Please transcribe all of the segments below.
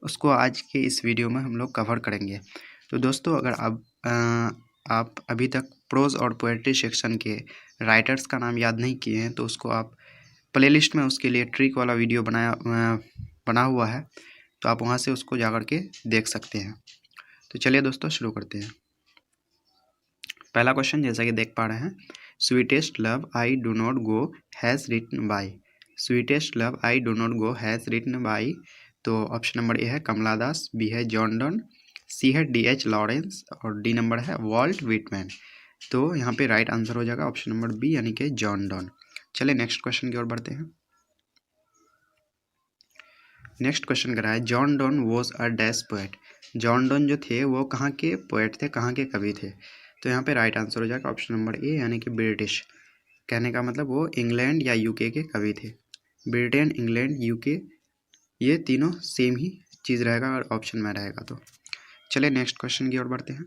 उसको आज के इस वीडियो में हम लोग कवर करेंगे। तो दोस्तों, अगर आप अभी तक प्रोज़ और पोएट्री सेक्शन के राइटर्स का नाम याद नहीं किए हैं तो उसको आप प्लेलिस्ट में उसके लिए ट्रिक वाला वीडियो बना हुआ है, तो आप वहां से उसको जा कर के देख सकते हैं। तो चलिए दोस्तों शुरू करते हैं। पहला क्वेश्चन जैसा कि देख पा रहे हैं, sweetest love I do not go has written by. Sweetest love I do not go has written by, तो ऑप्शन नंबर ए है कमला दास, बी है जॉन डॉन, सी है D.H. लॉरेंस और डी नंबर है वॉल्ट विटमैन। तो यहाँ पे right answer हो जाएगा ऑप्शन नंबर बी यानी कि जॉन डॉन। चलिए नेक्स्ट क्वेश्चन की ओर बढ़ते हैं। नेक्स्ट क्वेश्चन कर रहा है, John Donne was a dash poet. John Donne जो थे वो कहाँ के पोएट थे, कहाँ के कवि थे? तो यहाँ पे राइट आंसर हो जाएगा ऑप्शन नंबर ए यानी कि ब्रिटिश। कहने का मतलब वो इंग्लैंड या यूके के कवि थे। ब्रिटेन, इंग्लैंड, यूके, ये तीनों सेम ही चीज़ रहेगा अगर ऑप्शन में रहेगा तो। चलिए नेक्स्ट क्वेश्चन की ओर बढ़ते हैं।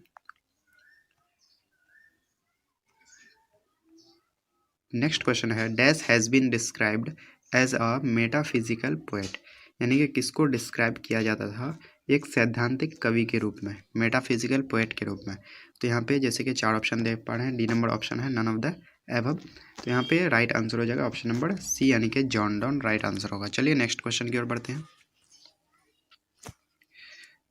नेक्स्ट क्वेश्चन है, dash has been described as a metaphysical poet. यानी कि किसको डिस्क्राइब किया जाता था एक सैद्धांतिक कवि के रूप में, मेटाफिजिकल पोएट के रूप में? तो यहाँ पे जैसे कि चार ऑप्शन देख पा रहे हैं, डी नंबर ऑप्शन है नन ऑफ द एबव। तो यहाँ पे राइट आंसर हो जाएगा ऑप्शन नंबर सी यानी कि जॉन डॉन राइट आंसर होगा। चलिए नेक्स्ट क्वेश्चन की ओर बढ़ते हैं।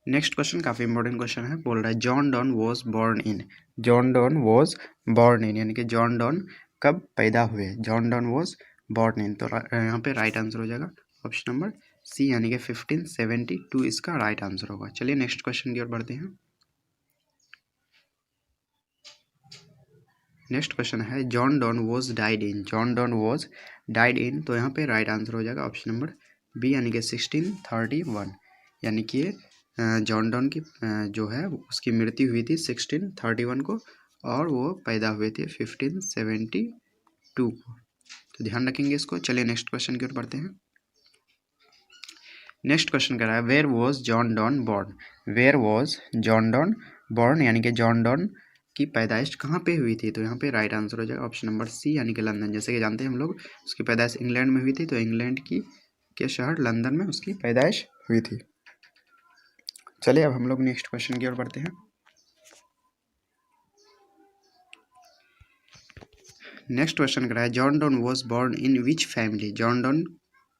नेक्स्ट क्वेश्चन काफ़ी इंपॉर्टेंट क्वेश्चन है, बोल रहा है John Donne was born in. John Donne was born in यानी कि जॉन डॉन कब पैदा हुए? John Donne was born in, तो यहाँ पे राइट आंसर हो जाएगा ऑप्शन नंबर सी यानी कि 1572 इसका राइट आंसर होगा। चलिए नेक्स्ट क्वेश्चन की ओर बढ़ते हैं। नेक्स्ट क्वेश्चन है, John Donne was died in. John Donne was died इन, तो यहाँ पे राइट आंसर हो जाएगा ऑप्शन नंबर बी यानी कि 1631। यानी कि जॉन डॉन की जो है उसकी मृत्यु हुई थी 1631 को और वो पैदा हुए थे 1572 को। तो ध्यान रखेंगे इसको। चलिए नेक्स्ट क्वेश्चन की ओर बढ़ते हैं। नेक्स्ट क्वेश्चन कर रहा है, where was John Donne born. Where was John Donne born यानी कि जॉन डॉन की पैदाइश कहाँ पे हुई थी? तो यहाँ पे राइट आंसर हो जाएगा ऑप्शन नंबर सी यानी कि लंदन। जैसे कि जानते हैं हम लोग उसकी पैदाइश इंग्लैंड में हुई थी, तो इंग्लैंड के शहर लंदन में उसकी पैदाइश हुई थी। चलिए अब हम लोग नेक्स्ट क्वेश्चन की ओर बढ़ते हैं। नेक्स्ट क्वेश्चन कर रहा है, John Donne was born in which family. John Donne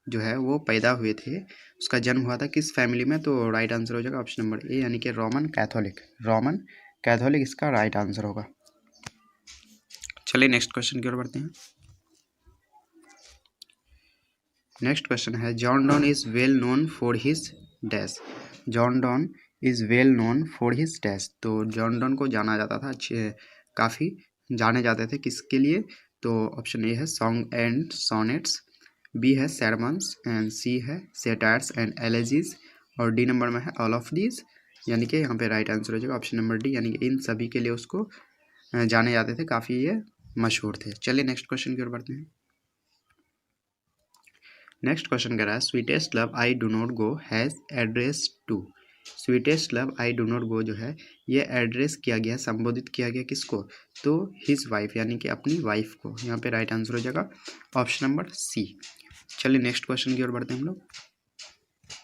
जो है वो पैदा हुए थे, उसका जन्म हुआ था किस फैमिली में? तो राइट आंसर हो जाएगा ऑप्शन नंबर ए यानी कि रोमन कैथोलिक। रोमन कैथोलिक इसका राइट आंसर होगा। चलिए नेक्स्ट क्वेश्चन की ओर बढ़ते हैं। नेक्स्ट क्वेश्चन है, John don is well known for his dash. John Donne is well known for his dash, तो जॉन डॉन को जाना जाता था, काफ़ी जाने जाते थे किसके लिए? तो ऑप्शन ए है सॉन्ग एंड सोनेट्स, बी है sermons एंड सी है सेटायर्स एंड एलेजीज और डी नंबर में है ऑल ऑफ दीज। यानी कि यहाँ पे राइट आंसर हो जाएगा ऑप्शन नंबर डी यानी कि इन सभी के लिए उसको जाने जाते थे, काफ़ी ये मशहूर थे। चलिए नेक्स्ट क्वेश्चन की ओर बढ़ते हैं। नेक्स्ट क्वेश्चन कह रहा है, sweetest love I do not go has address to. Sweetest love I do not go जो है ये एड्रेस किया गया, संबोधित किया गया किसको? तो हिज वाइफ यानी कि अपनी वाइफ को। यहाँ पे राइट आंसर हो जाएगा ऑप्शन नंबर सी। चलिए नेक्स्ट क्वेश्चन की ओर बढ़ते हैं हम लोग।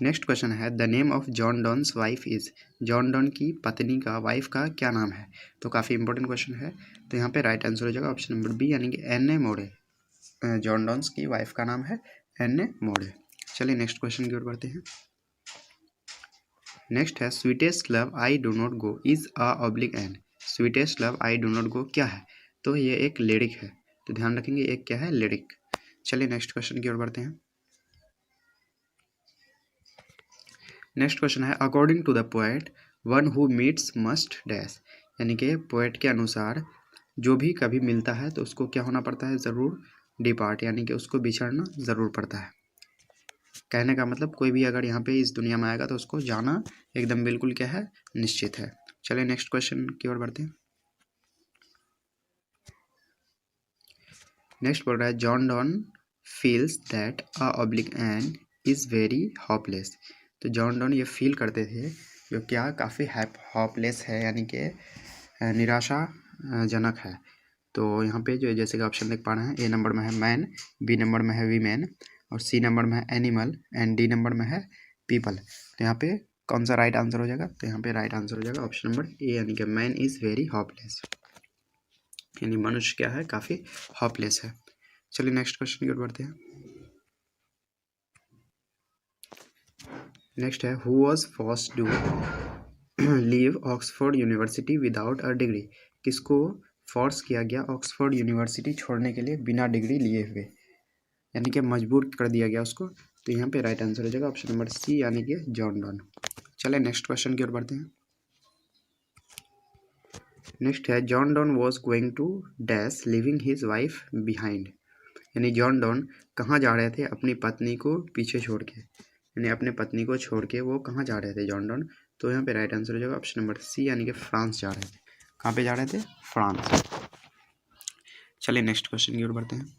नेक्स्ट क्वेश्चन है, the name of John Donne's wife is. John Donne की पत्नी का, वाइफ का क्या नाम है? तो काफ़ी इंपॉर्टेंट क्वेश्चन है, तो यहाँ पे राइट आंसर हो जाएगा ऑप्शन नंबर बी यानी कि एन ए मोड़े। जॉन डॉन्स की वाइफ का नाम है एन ए मोड़े। चलिए नेक्स्ट क्वेश्चन की ओर बढ़ते हैं। नेक्स्ट है, sweetest love I do not go is a oblique an. Sweetest love I do not go क्या है? तो ये एक लिरिक है, तो ध्यान रखेंगे एक क्या है, लिरिक। चलिए नेक्स्ट क्वेश्चन की ओर बढ़ते हैं। नेक्स्ट क्वेश्चन है, according to the poet one who meets must dash. यानी कि पोएट के अनुसार जो भी कभी मिलता है तो उसको क्या होना पड़ता है, ज़रूर डिपार्ट, यानी कि उसको बिछड़ना ज़रूर पड़ता है। कहने का मतलब कोई भी अगर यहाँ पे इस दुनिया में आएगा तो उसको जाना एकदम बिल्कुल क्या है, निश्चित है। चलिए नेक्स्ट क्वेश्चन की ओर बढ़ते हैं। नेक्स्ट बोल रहा है, John Donne feels that a oblique an is very hopeless. तो जॉन डॉन ये फील करते थे जो क्या काफ़ी होपलेस है, यानी कि निराशाजनक है। तो यहाँ पे जो जैसे कि ऑप्शन देख पा रहे हैं, ए नंबर में है मैन, बी नंबर में है वीमेन और सी नंबर में है एनिमल एंड डी नंबर में है पीपल। तो यहाँ पे कौन सा राइट आंसर हो जाएगा? तो यहाँ पे राइट आंसर हो जाएगा ऑप्शन नंबर ए, यानी कि मैन इज़ वेरी होपलेस, यानी मनुष्य क्या है, काफ़ी होपलेस है। चलिए नेक्स्ट क्वेश्चन की ओर बढ़ते हैं। नेक्स्ट है, who was forced to leave Oxford University without a degree? किसको फोर्स किया गया ऑक्सफोर्ड यूनिवर्सिटी छोड़ने के लिए बिना डिग्री लिए हुए, यानी कि मजबूर कर दिया गया उसको? तो यहाँ पे राइट आंसर हो जाएगा ऑप्शन नंबर सी, यानी कि जॉन डॉन। चले नेक्स्ट क्वेश्चन की ओर बढ़ते हैं। नेक्स्ट है, John Donne was going to dash leaving his wife behind, यानी जॉन डॉन कहाँ जा रहे थे अपनी पत्नी को पीछे छोड़ के, यानी अपने पत्नी को छोड़ के वो कहाँ जा रहे थे जॉन डॉन? तो यहाँ पे राइट आंसर हो जाएगा ऑप्शन नंबर सी, यानी कि फ्रांस जा रहे थे। कहाँ पे जा रहे थे? फ्रांस। चलिए नेक्स्ट क्वेश्चन की ओर बढ़ते हैं।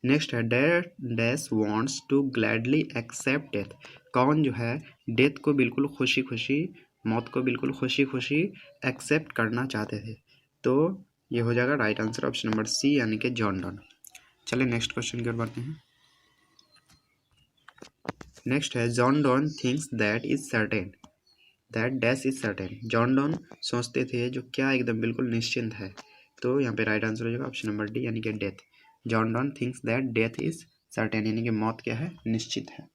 नेक्स्ट है, dash wants to gladly accept death? कौन जो है डेथ को बिल्कुल खुशी खुशी, मौत को बिल्कुल खुशी खुशी एक्सेप्ट करना चाहते थे? तो ये हो जाएगा right answer option number C, यानी कि जॉन डॉन। चलिए नेक्स्ट क्वेश्चन की ओर बढ़ते हैं। नेक्स्ट है, John Donne thinks that is certain that dash is certain. John Donne सोचते थे जो क्या एकदम बिल्कुल निश्चिंत है? तो यहाँ पे राइट आंसर हो जाएगा ऑप्शन नंबर डी, यानी कि death. John Donne thinks that death is certain, यानी कि मौत क्या है, निश्चित है।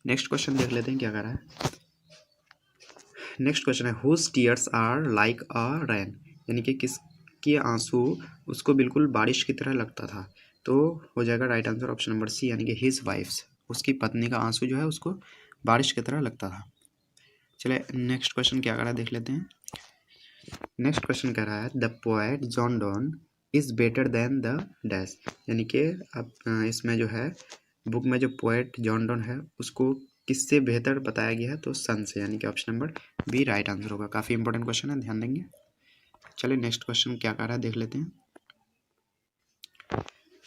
नेक्स्ट क्वेश्चन देख लेते हैं क्या कर रहा है। नेक्स्ट क्वेश्चन है, whose tears are like a rain, यानी कि किसके आंसू उसको बिल्कुल बारिश की तरह लगता था? तो हो जाएगा right answer option number C, यानी कि हिज वाइफ्स, उसकी पत्नी का आंसू जो है उसको बारिश की तरह लगता था। चलिए नेक्स्ट क्वेश्चन क्या कर रहा है देख लेते हैं। नेक्स्ट क्वेश्चन कह रहा है, the poet John Donne is better than the dash, यानी कि अब इसमें जो है बुक में जो पोएट जॉन डॉन है उसको किससे बेहतर बताया गया है? तो सन से, यानी कि option number B right answer होगा। काफ़ी इंपॉर्टेंट क्वेश्चन है, ध्यान देंगे। चलिए नेक्स्ट क्वेश्चन क्या कर रहा है देख लेते हैं।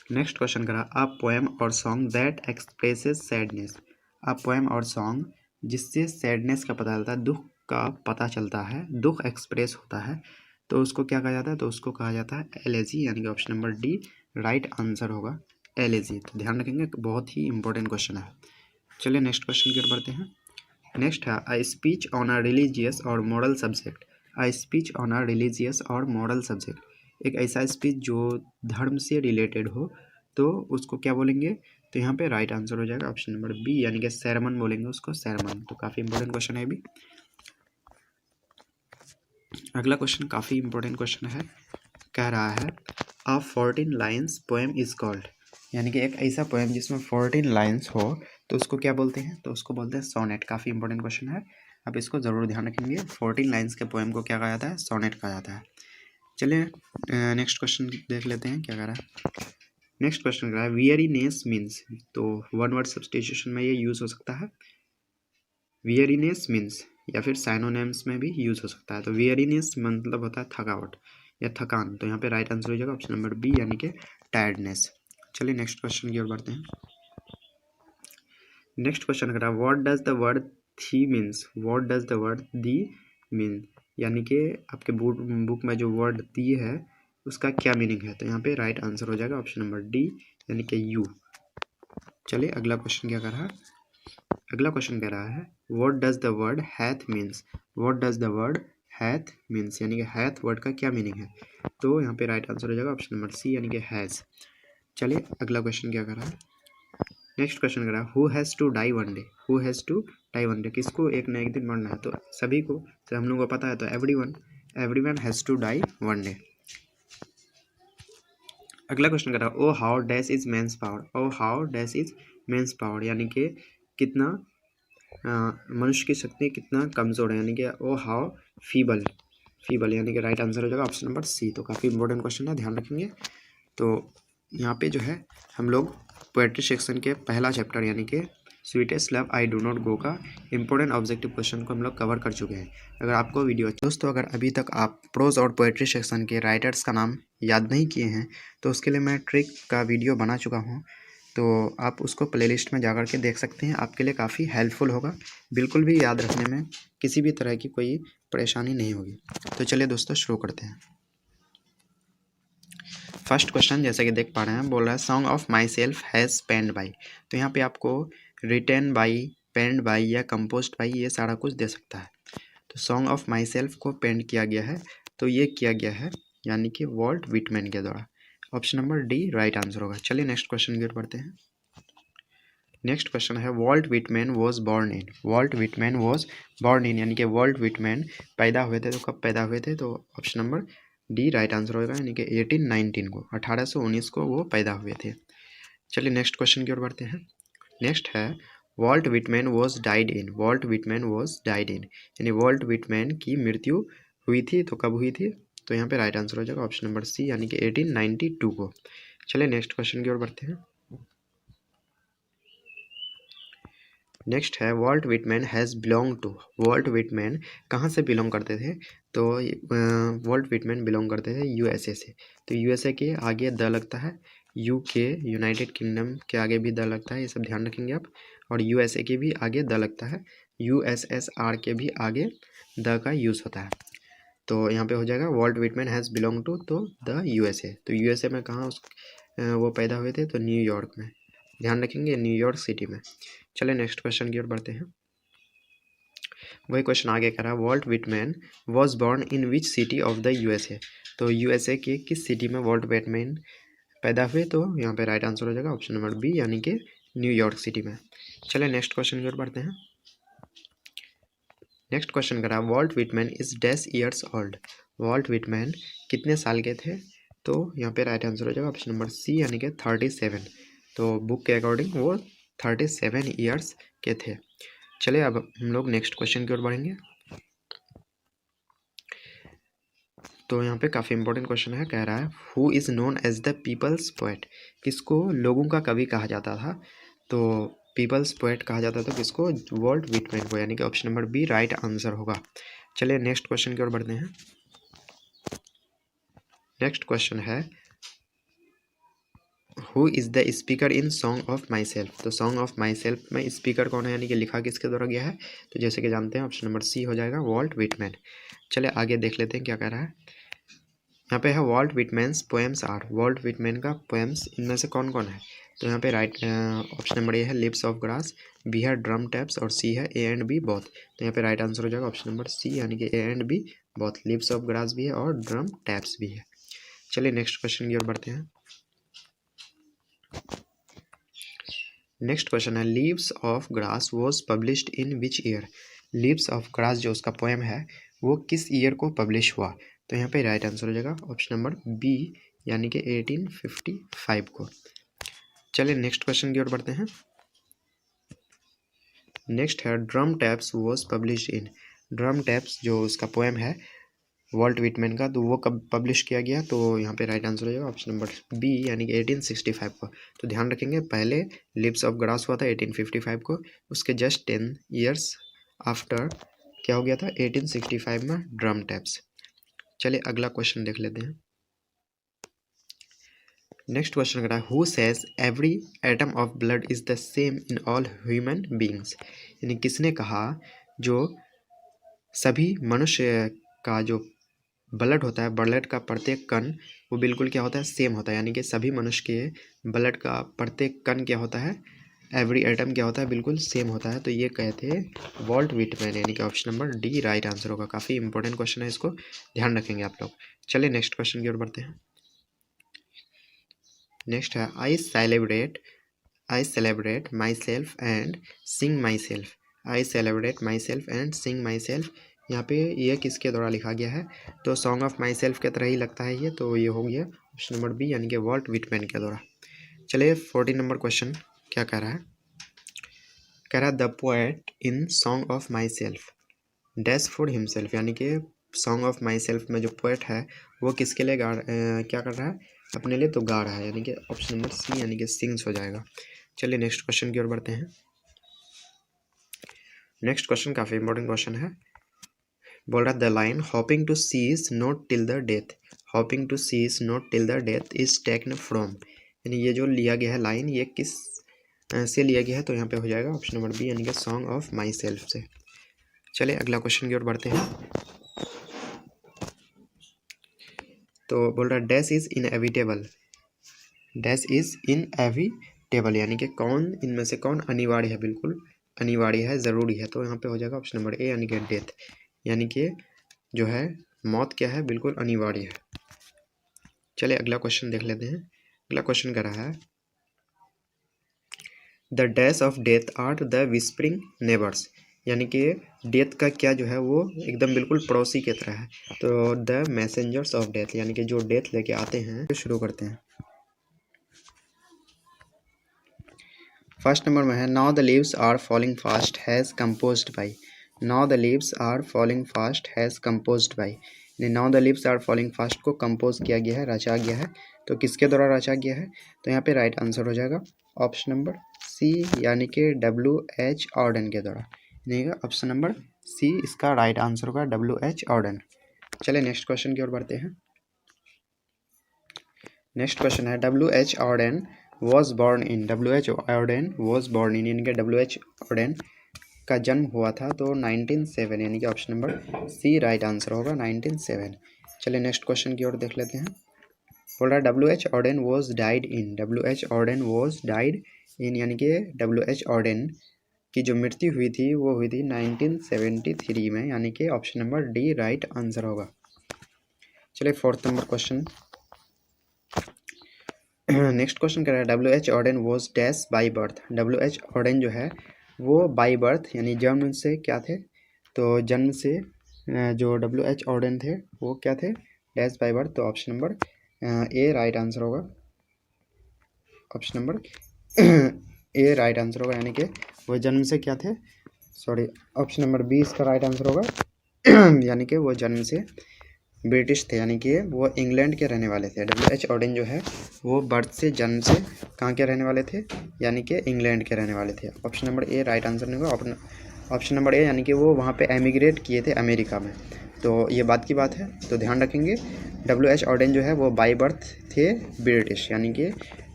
नेक्स्ट क्वेश्चन कर रहा है, अ पोएम और song that expresses sadness. A poem और सॉन्ग जिससे सैडनेस का पता चलता है, दुख का पता चलता है, दुख एक्सप्रेस होता है, तो उसको क्या कहा जाता है? तो उसको कहा जाता है एलेजी, यानी कि option number D right answer होगा, एलेजी। तो ध्यान रखेंगे, बहुत ही इंपॉर्टेंट क्वेश्चन है। चलिए नेक्स्ट क्वेश्चन की ओर बढ़ते हैं। नेक्स्ट है, a speech on a religious और moral subject. A speech on a religious और मॉरल सब्जेक्ट, एक ऐसा स्पीच जो धर्म से रिलेटेड हो, तो उसको क्या बोलेंगे? तो यहाँ पे राइट आंसर हो जाएगा ऑप्शन नंबर बी, यानी कि सेरेमन बोलेंगे उसको, सेरेमन। तो काफ़ी इंपॉर्टेंट क्वेश्चन है अभी। अगला क्वेश्चन काफ़ी इंपॉर्टेंट क्वेश्चन है, कह रहा है, अ 14 लाइन्स पोएम इज कॉल्ड, यानी कि एक ऐसा पोएम जिसमें 14 लाइन्स हो तो उसको क्या बोलते हैं? तो उसको बोलते हैं सोनेट। काफ़ी इंपॉर्टेंट क्वेश्चन है, आप इसको ज़रूर ध्यान रखेंगे। 14 लाइन्स के पोएम को क्या कहा जाता है? सोनेट कहा जाता है। चलिए नेक्स्ट क्वेश्चन देख लेते हैं क्या कह रहा है। नेक्स्ट क्वेश्चन कह रहा है, वियरीनेस मीन्स, तो वन वर्ड सब्स्टिट्यूशन में ये यूज़ हो सकता है, वियरीनेस मीन्स, या फिर साइनोनेम्स में भी यूज़ हो सकता है। तो वियरीनेस मतलब होता है थकावट या थकान, तो यहाँ पे राइट आंसर हो जाएगा ऑप्शन नंबर बी, यानी कि टायर्डनेस। चलिए नेक्स्ट क्वेश्चन की ओर बढ़ते हैं। नेक्स्ट क्वेश्चन कर रहा है, व्हाट डज द वर्ड थी means, what does the word the mean, यानी कि आपके बुक में जो वर्ड दी है उसका क्या मीनिंग है? तो यहाँ पे राइट आंसर हो जाएगा ऑप्शन नंबर डी, यानी कि यू। चलिए अगला क्वेश्चन क्या कर रहा है। अगला क्वेश्चन कह रहा है, what does the word hath means, what does the word hath means, यानी कि हैथ वर्ड का क्या मीनिंग है? तो यहाँ पे राइट आंसर हो जाएगा ऑप्शन नंबर सी, यानी कि हैज़। चलिए अगला क्वेश्चन क्या कर रहा है। नेक्स्ट क्वेश्चन कर रहा है, who has to die one day, who has to die one day, किसको एक न एक दिन मरना है? तो सभी को, तो हम लोग को पता है, तो everyone has to die one day. अगला क्वेश्चन कर रहा है, O how dash is man's power, O how dash is man's power, यानी कि कितना मनुष्य की शक्ति कितना कमज़ोर है, यानी कि ओ हाउ फीबल, यानी कि राइट आंसर हो जाएगा ऑप्शन नंबर सी। तो काफ़ी इंपॉर्टेंट क्वेश्चन है, ध्यान रखेंगे। तो यहाँ पे जो है हम लोग पोएट्री सेक्शन के पहला चैप्टर, यानी कि sweetest love I do not गो का इंपॉर्टेंट ऑब्जेक्टिव क्वेश्चन को हम लोग कवर कर चुके हैं। अगर आपको वीडियो, दोस्तों अगर अभी तक आप प्रोज और पोएट्री सेक्शन के राइटर्स का नाम याद नहीं किए हैं तो उसके लिए मैं ट्रिक का वीडियो बना चुका हूँ, तो आप उसको प्लेलिस्ट में जाकर के देख सकते हैं, आपके लिए काफ़ी हेल्पफुल होगा। बिल्कुल भी याद रखने में किसी भी तरह की कोई परेशानी नहीं होगी। तो चलिए दोस्तों शुरू करते हैं। फर्स्ट क्वेश्चन जैसा कि देख पा रहे हैं, बोल रहा है, song of myself has penned by. तो यहाँ पे आपको रिटेन बाई, पेंड बाई या कंपोस्ट बाई, ये सारा कुछ दे सकता है। तो सॉन्ग ऑफ माई सेल्फ को पेंड किया गया है, तो ये किया गया है यानी कि वॉल्ट विटमैन के द्वारा। Option number D right answer होगा। चलिए नेक्स्ट क्वेश्चन की ओर बढ़ते हैं। नेक्स्ट क्वेश्चन है Walt Whitman was born in. Walt Whitman was born in यानी कि वॉल्ट विटमैन पैदा हुए थे, तो कब पैदा हुए थे? तो option number D right answer होगा, यानी कि 1819 को, 1819 को वो पैदा हुए थे। चलिए नेक्स्ट क्वेश्चन की ओर बढ़ते हैं। नेक्स्ट है Walt Whitman was died in. Walt Whitman was died in यानी वॉल्ट विटमैन की मृत्यु हुई थी, तो कब हुई थी? तो यहाँ पे राइट आंसर हो जाएगा ऑप्शन नंबर सी, यानी कि 1892 को। चलिए नेक्स्ट क्वेश्चन की ओर बढ़ते हैं। नेक्स्ट है Walt Whitman has belong to. Walt Whitman कहाँ से बिलोंग करते थे? तो वॉल्ट विटमैन बिलोंग करते थे यूएसए से। तो यूएसए के आगे द लगता है, यूके यूनाइटेड किंगडम के आगे भी द लगता है, ये सब ध्यान रखेंगे आप। और यूएसए के भी आगे द लगता है, यूएसएसआर के भी आगे द का यूज़ होता है। तो यहाँ पे हो जाएगा Walt Whitman has belong to तो द यूएसए। तो यूएसए में कहाँ वो पैदा हुए थे? तो न्यूयॉर्क में, ध्यान रखेंगे न्यूयॉर्क सिटी में। चलिए नेक्स्ट क्वेश्चन की ओर बढ़ते हैं। वही क्वेश्चन आगे कह रहा है Walt Whitman was born in which city of the USA. तो यूएसए के किस सिटी में वॉल्ट विटमैन पैदा हुए? तो यहाँ पे राइट आंसर हो जाएगा ऑप्शन नंबर बी, यानी कि न्यूयॉर्क सिटी में। चलिए नेक्स्ट क्वेश्चन की ओर बढ़ते हैं। नेक्स्ट क्वेश्चन कह रहा है Walt Whitman is dash years old. Walt Whitman कितने साल के थे? तो यहाँ पे राइट आंसर हो जाएगा ऑप्शन नंबर सी, यानी कि 37। तो बुक के अकॉर्डिंग वो 37 ईयर्स के थे। चलिए अब हम लोग नेक्स्ट क्वेश्चन की ओर बढ़ेंगे। तो यहाँ पे काफ़ी इंपॉर्टेंट क्वेश्चन है, कह रहा है who is known as the people's poet. किसको लोगों का कवि कहा जाता था? तो पीपल्स पोएट कहा जाता था किसको? वॉल्ट विटमैन को, यानी कि option number B right answer होगा। चलिए नेक्स्ट क्वेश्चन की ओर बढ़ते हैं। नेक्स्ट क्वेश्चन है who is the speaker in song of myself. तो सॉन्ग ऑफ माई सेल्फ में स्पीकर कौन है, यानी कि लिखा किसके द्वारा गया है? तो जैसे कि जानते हैं ऑप्शन नंबर सी हो जाएगा वॉल्ट विटमैन। चलिए आगे देख लेते हैं क्या कह रहा है। यहाँ पे है Walt Whitman's poems are. Walt Whitman का पोएम्स इनमें से कौन कौन है? तो यहाँ पे राइट ऑप्शन नंबर ए है लिप्स ऑफ ग्रास, बी है ड्रम टैप्स और सी है ए एंड बी बोथ। तो यहाँ पे राइट आंसर हो जाएगा ऑप्शन नंबर सी, यानी कि A and B both. Leaves of grass भी है और ड्रम टैप्स भी है। चलिए नेक्स्ट क्वेश्चन की ओर बढ़ते हैं। नेक्स्ट क्वेश्चन है leaves of grass was published in which year. Leaves of grass जो उसका पोएम है वो किस ईयर को पब्लिश हुआ? तो यहाँ पे राइट आंसर हो जाएगा ऑप्शन नंबर बी, यानी कि 1855 को। चलिए नेक्स्ट क्वेश्चन की ओर बढ़ते हैं। नेक्स्ट है drum taps was publish in. Drum taps जो उसका पोएम है वॉल्ट विटमैन का, तो वो कब पब्लिश किया गया? तो यहाँ पे राइट आंसर हो जाएगा ऑप्शन नंबर बी, यानी कि 1865 को। तो ध्यान रखेंगे पहले लिप्स ऑफ ग्रास हुआ था 1855 को, उसके जस्ट 10 ईयर्स आफ्टर क्या हो गया था? 1865 में ड्रम टैप्स। चलिए अगला क्वेश्चन देख लेते हैं। नेक्स्ट क्वेश्चन कह रहा है who says every atom of blood is the same in all human beings. यानी किसने कहा जो सभी मनुष्य का जो ब्लड होता है, ब्लड का प्रत्येक कण वो बिल्कुल क्या होता है? सेम होता है। यानी कि सभी मनुष्य के ब्लड का प्रत्येक कण क्या होता है? एवरी एटम क्या होता है? बिल्कुल सेम होता है। तो ये कहते हैं वॉल्ट विटमैन, यानी कि option number D right answer होगा। काफ़ी इंपॉर्टेंट क्वेश्चन है, इसको ध्यान रखेंगे आप लोग। चलिए नेक्स्ट क्वेश्चन की ओर बढ़ते हैं। नेक्स्ट है I celebrate my self and Singh my self. I celebrate my self and Singh my self, यहाँ पे ये किसके द्वारा लिखा गया है? तो सॉन्ग ऑफ माई सेल्फ के तरह ही लगता है ये, तो ये हो गया ऑप्शन नंबर बी, यानी कि वॉल्ट विटमैन के द्वारा। चलिए 14 नंबर क्वेश्चन क्या कह रहा है? कह रहा है the poet in song of my self dash for himself. यानी कि सॉन्ग ऑफ माई सेल्फ में जो पोएट है वो किसके लिए क्या कर रहा है? अपने लिए तो गा रहा है, यानी कि ऑप्शन नंबर सी, यानी कि सिंग्स हो जाएगा। चलिए नेक्स्ट क्वेश्चन की ओर बढ़ते हैं। नेक्स्ट क्वेश्चन काफ़ी इंपॉर्टेंट क्वेश्चन है, बोल रहा है the line hopping to cease not till the death. Hopping to cease not till the death is taken from. यानी ये जो लिया गया है लाइन, ये किस से लिया गया है? तो यहाँ पे हो जाएगा ऑप्शन नंबर बी, यानी कि सॉन्ग ऑफ माई सेल्फ से। चलिए अगला क्वेश्चन की ओर बढ़ते हैं। तो बोल रहा है dash is inevitable. Dash is inevitable inevitable, यानी कि कौन इनमें से कौन अनिवार्य है, बिल्कुल अनिवार्य है, ज़रूरी है। तो यहाँ पे हो जाएगा ऑप्शन नंबर ए यानी कि डेथ, यानी कि जो है मौत क्या है, बिल्कुल अनिवार्य है। चलिए अगला क्वेश्चन देख लेते हैं। अगला क्वेश्चन कह रहा है the dash of death are the whispering neighbours, यानी कि डेथ का क्या जो है वो एकदम बिल्कुल पड़ोसी की तरह है। तो द मैसेंजर्स ऑफ डेथ, यानी कि जो डेथ लेके आते हैं। शुरू करते हैं। फर्स्ट नंबर में है now the leaves are falling fast has composed by, now the leaves are falling fast has composed by, now the leaves are falling fast को कंपोज किया गया है, रचा गया है। तो किसके द्वारा रचा गया है? तो यहाँ पे राइट आंसर हो जाएगा ऑप्शन नंबर सी, यानी कि W.H. ऑर्डन के द्वारा, यानी ऑप्शन नंबर सी इसका राइट आंसर होगा, W.H. ऑर्डन। चलिए नेक्स्ट क्वेश्चन की ओर बढ़ते हैं। नेक्स्ट क्वेश्चन है W.H. Auden was born in, W.H. Auden was born in, यानी कि W.H. ऑर्डन का जन्म हुआ था तो 1907, यानी कि option number C right answer होगा 1907। चलिए नेक्स्ट क्वेश्चन की ओर देख लेते हैं। बोल रहा है W.H. Auden was died in, W.H. Auden was died in, यानी कि W.H. ऑर्डन की जो मृत्यु हुई थी वो हुई थी 1973 में, यानी कि option number D right answer होगा। चलिए fourth number question. Next question कह रहा है W.H. Auden was dash by birth, W.H. Auden जो है वो बाई बर्थ यानी जन्म से क्या थे? तो जन्म से जो W.H. ऑर्डन थे वो क्या थे? डैश बाई बर्थ, तो option number A right answer होगा, option number A right answer होगा, यानी कि वो जन्म से क्या थे? सॉरी, ऑप्शन नंबर बी इसका राइट आंसर होगा। यानी कि वो जन्म से ब्रिटिश थे, यानी कि वो इंग्लैंड के रहने वाले थे। W.H. ऑर्डन जो है वो बर्थ से जन्म से कहाँ के रहने वाले थे? यानी कि इंग्लैंड के रहने वाले थे। Option number A right answer नहीं होगा, ऑप्शन नंबर ए, यानी कि वो वहाँ पे एमिग्रेट किए थे अमेरिका में। तो ये बात की बात है, तो ध्यान रखेंगे। W.H. ऑर्डन जो है वो बाई बर्थ थे ब्रिटिश, यानी कि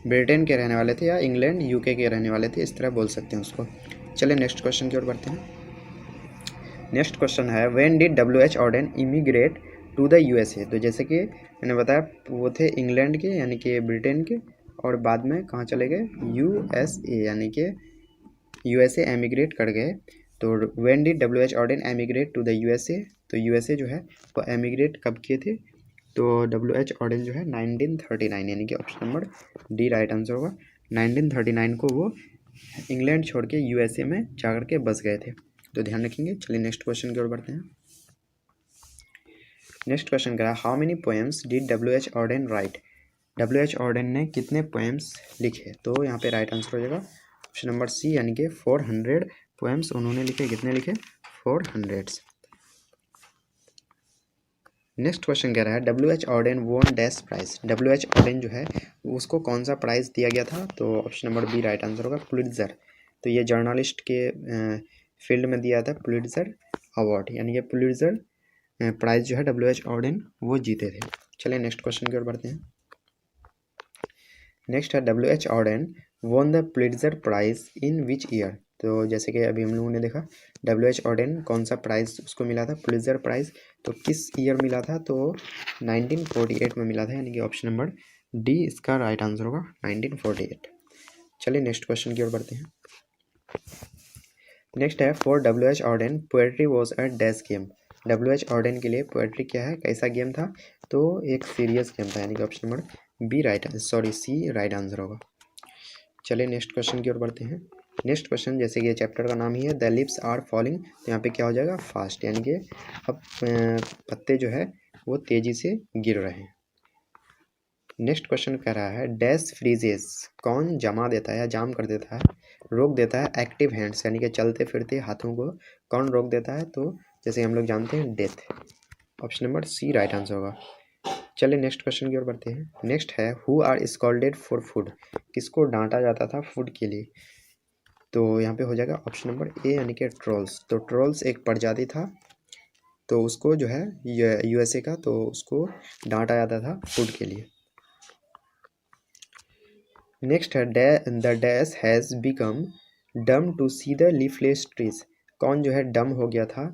ब्रिटेन के रहने वाले थे या इंग्लैंड UK के रहने वाले थे, इस तरह बोल सकते हैं उसको। चलिए नेक्स्ट क्वेश्चन की ओर बढ़ते हैं। नेक्स्ट क्वेश्चन है when did W.H. Auden emigrate to the USA, तो जैसे कि मैंने बताया वो थे इंग्लैंड के यानी कि ब्रिटेन के, और बाद में कहाँ चले गए? USA, यानी कि USA एमिग्रेट कर गए। तो when did W.H. Auden emigrate to the USA, तो USA जो है वो एमिग्रेट कब किए थे? तो W.H. ऑर्डन जो है 1939, यानी कि option number D right answer होगा। 1939 को वो इंग्लैंड छोड़ के USA में जाकर के बस गए थे, तो ध्यान रखेंगे। चलिए नेक्स्ट क्वेश्चन की ओर बढ़ते हैं। नेक्स्ट क्वेश्चन करा how many poems did W.H. Auden write, W.H. Auden ने कितने पोएम्स लिखे? तो यहाँ पे राइट आंसर हो जाएगा ऑप्शन नंबर सी, यानी कि 400 पोएम्स उन्होंने लिखे। कितने लिखे? 400। नेक्स्ट क्वेश्चन कह रहा है W.H. Auden won dash prize, W.H. Auden जो है उसको कौन सा प्राइज़ दिया गया था? तो option number B right answer होगा, पुलिट्जर। तो ये जर्नलिस्ट के फील्ड में दिया था पुलिट्जर अवार्ड, यानी कि पुलिट्जर प्राइज़ जो है W.H. ऑर्डन वो जीते थे। चलिए नेक्स्ट क्वेश्चन की ओर बढ़ते हैं। नेक्स्ट है W.H. Auden won the Pulitzer prize in which year, तो जैसे कि अभी हम लोगों ने देखा W.H. ऑर्डन कौन सा प्राइज़ उसको मिला था, पुलिट्जर प्राइज़, तो किस ईयर मिला था? तो 1948 में मिला था, यानी कि ऑप्शन नंबर डी इसका राइट आंसर होगा 1948। चलिए नेक्स्ट क्वेश्चन की ओर बढ़ते हैं। नेक्स्ट है for W.H. Auden poetry was a dash game, W.H. Auden के लिए पोएट्री क्या है, कैसा गेम था? तो एक सीरियस गेम था, यानी कि option number B right sorry C right answer होगा। चलिए नेक्स्ट क्वेश्चन की ओर बढ़ते हैं। नेक्स्ट क्वेश्चन, जैसे कि ये चैप्टर का नाम ही है द लिप्स आर फॉलिंग, तो यहाँ पे क्या हो जाएगा? फास्ट, यानी कि अब पत्ते जो है वो तेज़ी से गिर रहे हैं। नेक्स्ट क्वेश्चन कह रहा है डैश फ्रीजेस, कौन जमा देता है या जाम कर देता है, रोक देता है एक्टिव हैंड्स, यानी कि चलते फिरते हाथों को कौन रोक देता है? तो जैसे हम लोग जानते हैं death, option number C right answer होगा। चलिए नेक्स्ट क्वेश्चन की ओर बढ़ते हैं। नेक्स्ट है who are scolded for food, किसको डांटा जाता था फूड के लिए? तो यहाँ पे हो जाएगा ऑप्शन नंबर ए, यानी कि ट्रोल्स। तो ट्रोल्स एक प्रजाति था, तो उसको जो है USA का, तो उसको डांटा जाता था फूड के लिए। नेक्स्ट है the dash has become dumb to see the leafless trees, कौन जो है डम हो गया था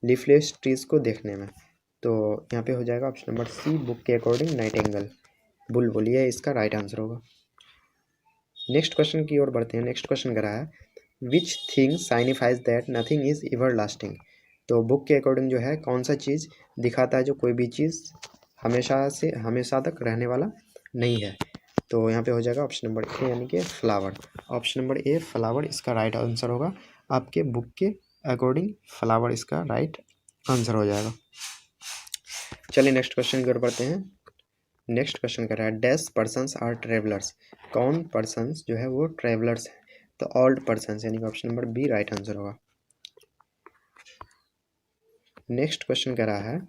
लीफलेस ट्रीज को देखने में? तो यहाँ पे हो जाएगा ऑप्शन नंबर सी बुक के अकॉर्डिंग नाइटिंगेल, बुलबुल, ये इसका राइट आंसर होगा। नेक्स्ट क्वेश्चन की ओर बढ़ते हैं। नेक्स्ट क्वेश्चन कह रहा है which thing signifies that nothing is ever lasting. तो बुक के अकॉर्डिंग जो है कौन सा चीज़ दिखाता है जो कोई भी चीज़ हमेशा तक रहने वाला नहीं है। तो यहाँ पे हो जाएगा ऑप्शन नंबर ए यानी कि flower. Option number a flower इसका राइट आंसर होगा। आपके बुक के अकॉर्डिंग फ्लावर इसका राइट आंसर हो जाएगा। चलिए नेक्स्ट क्वेश्चन की ओर बढ़ते हैं। नेक्स्ट क्वेश्चन कर रहा है डैश पर्सन्स आर ट्रेवलर्स। कौन पर्सन्स जो है वो ट्रेवलर्स हैं। तो ऑल्ड पर्सन्स यानी कि option number B right answer होगा। नेक्स्ट क्वेश्चन कह रहा है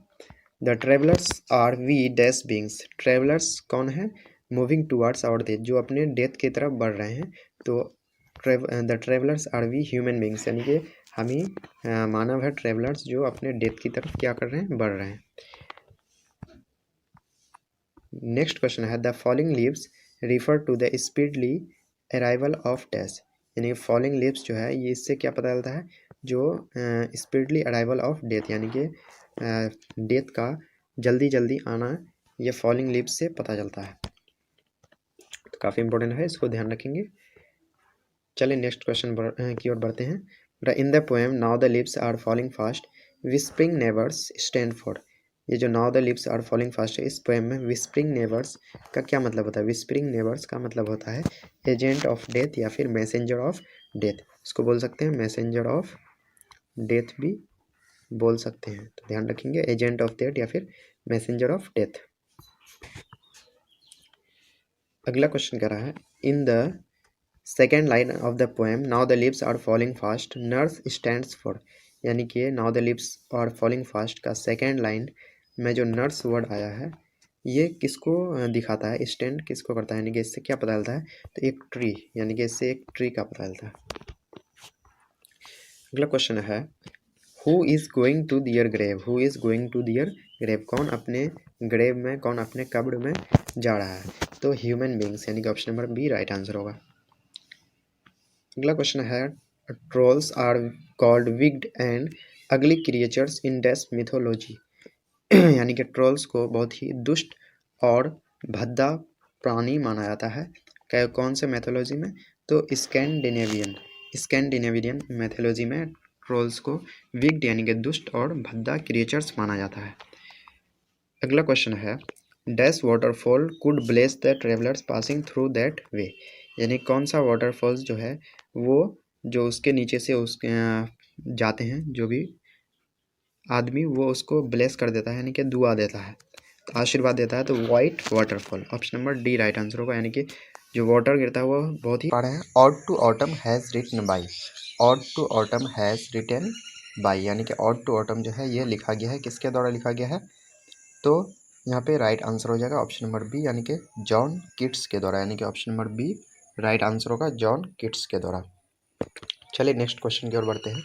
the travellers are we dash beings. Travellers कौन है, मूविंग टूवर्ड्स आवर डेथ, जो अपने डेथ की तरफ बढ़ रहे हैं। तो the travellers are we human beings यानी कि हम ही मानव है ट्रेवलर्स जो अपने डेथ की तरफ क्या कर रहे हैं, बढ़ रहे हैं। नेक्स्ट क्वेश्चन है the falling leaves refer to the speedily arrival of dash. यानी फॉलिंग लीव्स जो है ये इससे क्या पता चलता है, जो स्पीडली अराइवल ऑफ डेथ यानी कि डेथ का जल्दी जल्दी आना ये फॉलिंग लीव्स से पता चलता है। तो काफ़ी इंपॉर्टेंट है, इसको ध्यान रखेंगे। चलिए नेक्स्ट क्वेश्चन की ओर बढ़ते हैं। In the poem now the leaves are falling fast whispering neighbours stand for. ये जो now the leaves are falling fast है, इस पोएम में विस्परिंग नेबर्स का क्या मतलब होता है। विस्परिंग नेबर्स का मतलब होता है एजेंट ऑफ डेथ या फिर मैसेंजर ऑफ डेथ। इसको बोल सकते हैं मैसेंजर ऑफ डेथ भी बोल सकते हैं। तो ध्यान रखेंगे एजेंट ऑफ डेथ या फिर मैसेंजर ऑफ डेथ। अगला क्वेश्चन कह रहा है in the second line of the poem now the leaves are falling fast nurse stands for. यानी कि now the leaves are falling fast का सेकेंड लाइन में जो नर्स वर्ड आया है ये किसको दिखाता है, स्टैंड किसको करता है, यानी कि इससे क्या पता चलता है। तो एक ट्री, यानी कि इससे एक ट्री का पता चलता है। अगला क्वेश्चन है who is going to their grave. Who is going to their grave, कौन अपने ग्रेव में, कौन अपने कब्र में जा रहा है। तो ह्यूमन बींग्स यानी कि option number B right answer होगा। अगला क्वेश्चन है trolls are called wicked and ugly creatures in dash mythology. यानी कि ट्रोल्स को बहुत ही दुष्ट और भद्दा प्राणी माना जाता है कौन से मैथोलॉजी में। तो स्कैंडिनेवियन मैथोलॉजी में ट्रोल्स को विग्ड यानी कि दुष्ट और भद्दा क्रिएचर्स माना जाता है। अगला क्वेश्चन है dash waterfall could bless the travellers passing through that way. यानी कौन सा वाटरफॉल्स जो है वो जो उसके नीचे से उसके जाते हैं जो भी आदमी वो उसको ब्लेस कर देता है, यानी कि दुआ देता है, तो आशीर्वाद देता है। तो white waterfall option number D right answer होगा। यानी कि जो वाटर गिरता है वो बहुत ही पढ़े हैं। Ode to autumn has written by. Ode to autumn has written by यानी कि ऑड टू ऑटम जो है ये लिखा गया है, किसके द्वारा लिखा गया है। तो यहाँ पे राइट आंसर हो जाएगा ऑप्शन नंबर बी यानी कि जॉन किट्स के द्वारा। यानी कि option number B right answer होगा जॉन किट्स के द्वारा। चलिए नेक्स्ट क्वेश्चन की ओर बढ़ते हैं।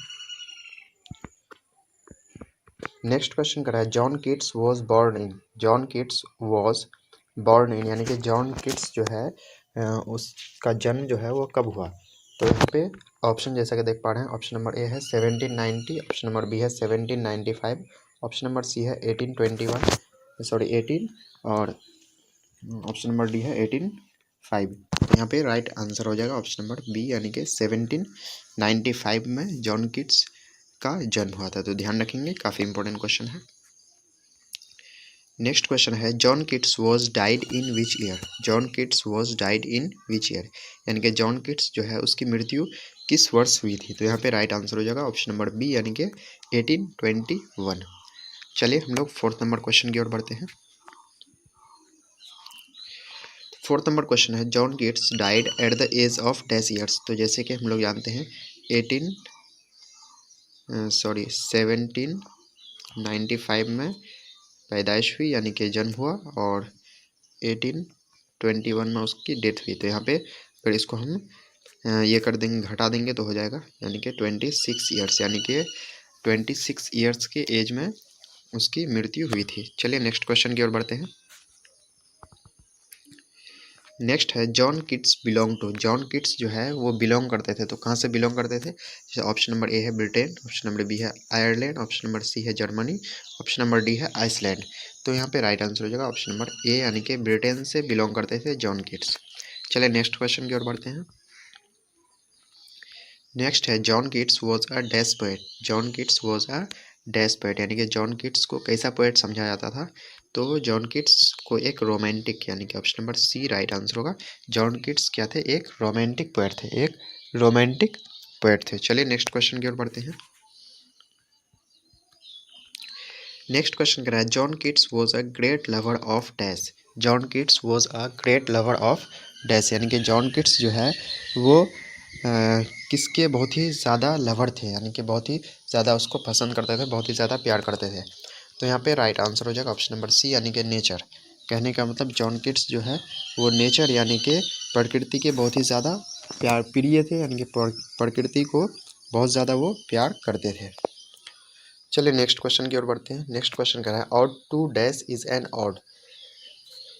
नेक्स्ट क्वेश्चन कर रहा है John kits was born in. John Keats was born in यानी कि जॉन किट्स जो है उसका जन्म जो है वो कब हुआ। तो यहाँ पे ऑप्शन जैसा कि देख पा रहे हैं ऑप्शन नंबर ए है 1790, ऑप्शन नंबर बी है 1795, ऑप्शन नंबर सी है 18 और ऑप्शन नंबर डी है 1805। तो यहाँ पे राइट आंसर हो जाएगा ऑप्शन नंबर बी यानी कि 1795 में जॉन किट्स का जन्म हुआ था। तो ध्यान रखेंगे, काफ़ी इंपॉर्टेंट क्वेश्चन है। नेक्स्ट क्वेश्चन है John kits was died in which year. John Keats was died in which year यानी कि जॉन किट्स जो है उसकी मृत्यु किस वर्ष हुई थी। तो यहाँ पे राइट आंसर हो जाएगा ऑप्शन नंबर बी यानी कि 1821। चलिए हम लोग फोर्थ नंबर क्वेश्चन की ओर बढ़ते हैं। फोर्थ नंबर क्वेश्चन है John Keats died at the age of dash years. तो जैसे कि हम लोग जानते हैं 1795 में पैदाइश हुई यानी कि जन्म हुआ और 1821 में उसकी डेथ हुई। तो यहाँ पे अगर इसको हम ये कर देंगे, घटा देंगे तो हो जाएगा यानी कि 26 ईयर्स, यानी कि 26 ईयर्स के एज में उसकी मृत्यु हुई थी। चलिए नेक्स्ट क्वेश्चन की ओर बढ़ते हैं। नेक्स्ट है John Keats belong to. John Keats जो है वो बिलोंग करते थे, तो कहाँ से बिलोंग करते थे। जैसे ऑप्शन नंबर ए है ब्रिटेन, ऑप्शन नंबर बी है आयरलैंड, ऑप्शन नंबर सी है जर्मनी, ऑप्शन नंबर डी है आइसलैंड। तो यहाँ पे राइट आंसर हो जाएगा ऑप्शन नंबर ए यानी कि ब्रिटेन से बिलोंग करते थे जॉन किट्स। चलिए नेक्स्ट क्वेश्चन की ओर बढ़ते हैं। नेक्स्ट है John Keats was a dash poet. John Keats was a dash poet यानी कि जॉन कीट्स को कैसा पोएट समझा जाता था? तो जॉन कीट्स को एक रोमांटिक, यानी कि option number C right answer होगा। जॉन कीट्स क्या थे? एक रोमांटिक पोएट थे, एक रोमांटिक पोएट थे। चलिए नेक्स्ट क्वेश्चन की ओर बढ़ते हैं। नेक्स्ट क्वेश्चन कह रहा है John Keats was a great lover of dash. John Keats was a great lover of dash यानी कि जॉन कीट्स जो है वो किसके बहुत ही ज़्यादा लवर थे, यानी कि बहुत ही ज़्यादा उसको पसंद करते थे, बहुत ही ज़्यादा प्यार करते थे। तो यहाँ पे राइट आंसर हो जाएगा ऑप्शन नंबर सी, यानी कि नेचर। कहने का मतलब जॉन कीट्स जो है वो नेचर यानी कि प्रकृति के बहुत ही ज़्यादा प्यार प्रिय थे, यानी कि प्रकृति को बहुत ज़्यादा वो प्यार करते थे। चलिए नेक्स्ट क्वेश्चन की ओर बढ़ते हैं। नेक्स्ट क्वेश्चन कह रहा है ode to dash is an ode,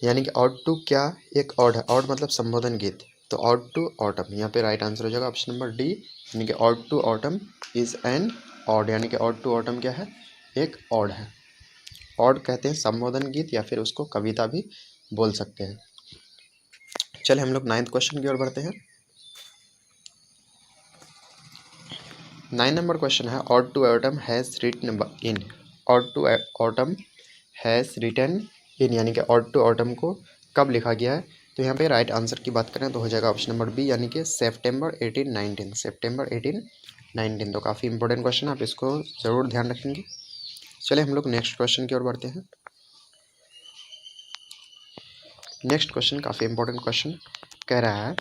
यानी कि ऑड टू क्या एक ऑड है? ऑड मतलब संबोधन गीत। तो ऑड टू ऑटम, यहाँ पे राइट आंसर हो जाएगा ऑप्शन नंबर डी, यानी कि ode to autumn is an ode, यानी कि ऑड टू ऑटम क्या है? एक ऑड है। ऑड कहते हैं संबोधन गीत या फिर उसको कविता भी बोल सकते हैं। चलिए हम लोग 9th क्वेश्चन की ओर बढ़ते हैं। 9 नंबर क्वेश्चन है ode to autumn has written in. Ode to autumn has written in यानी कि ऑड टू ऑटम को कब लिखा गया है? तो यहाँ पे राइट आंसर की बात करें तो हो जाएगा ऑप्शन नंबर बी, यानी कि सितंबर 1819। सितंबर 1819 तो काफ़ी इंपॉर्टेंट क्वेश्चन है, आप इसको ज़रूर ध्यान रखेंगे। चलिए हम लोग नेक्स्ट क्वेश्चन की ओर बढ़ते हैं। नेक्स्ट क्वेश्चन काफ़ी इंपॉर्टेंट क्वेश्चन कह रहा है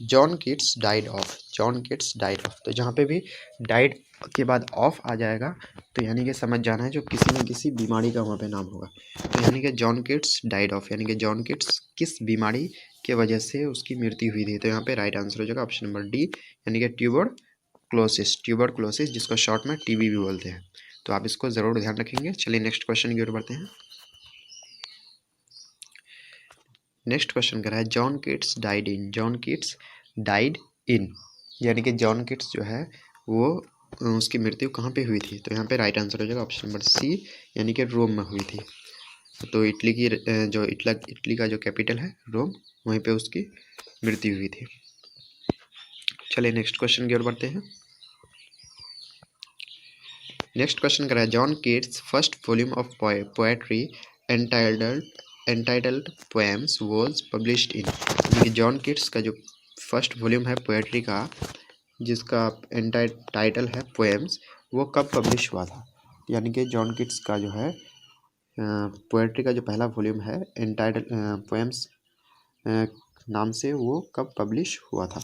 John Keats died of. John Keats died of, तो जहाँ पे भी डाइड के बाद ऑफ आ जाएगा तो यानी कि समझ जाना है जो किसी न किसी बीमारी का वहाँ पे नाम होगा। तो यानी कि जॉन कीट्स डाइड ऑफ, यानी कि जॉन कीट्स किस बीमारी के वजह से उसकी मृत्यु हुई थी? तो यहाँ पे राइट आंसर हो जाएगा ऑप्शन नंबर डी, यानी कि ट्यूबरक्लोसिस। ट्यूबरक्लोसिस जिसको शॉर्ट में टीबी भी बोलते हैं। तो आप इसको ज़रूर ध्यान रखेंगे। चलिए नेक्स्ट क्वेश्चन की ओर बढ़ते हैं। नेक्स्ट क्वेश्चन कर रहा है John Keats died in. John Keats died in यानी कि जॉन कीट्स जो है वो उसकी मृत्यु कहाँ पे हुई थी? तो यहाँ पे राइट आंसर हो जाएगा ऑप्शन नंबर सी, यानी कि रोम में हुई थी। तो इटली की जो इटली का जो कैपिटल है रोम, वहीं पे उसकी मृत्यु हुई थी। चलिए नेक्स्ट क्वेश्चन की ओर बढ़ते हैं। नेक्स्ट क्वेश्चन कर रहा है John Keats first volume of poetry entitled poems was published इन। यानी कि जॉन कीट्स का जो फर्स्ट वॉल्यूम है पोएट्री का, जिसका टाइटल है पोएम्स, वो कब पब्लिश हुआ था? यानी कि जॉन कीट्स का जो है पोएट्री का जो पहला वॉल्यूम है एंटाइटल पोएम्स नाम से, वो कब पब्लिश हुआ था?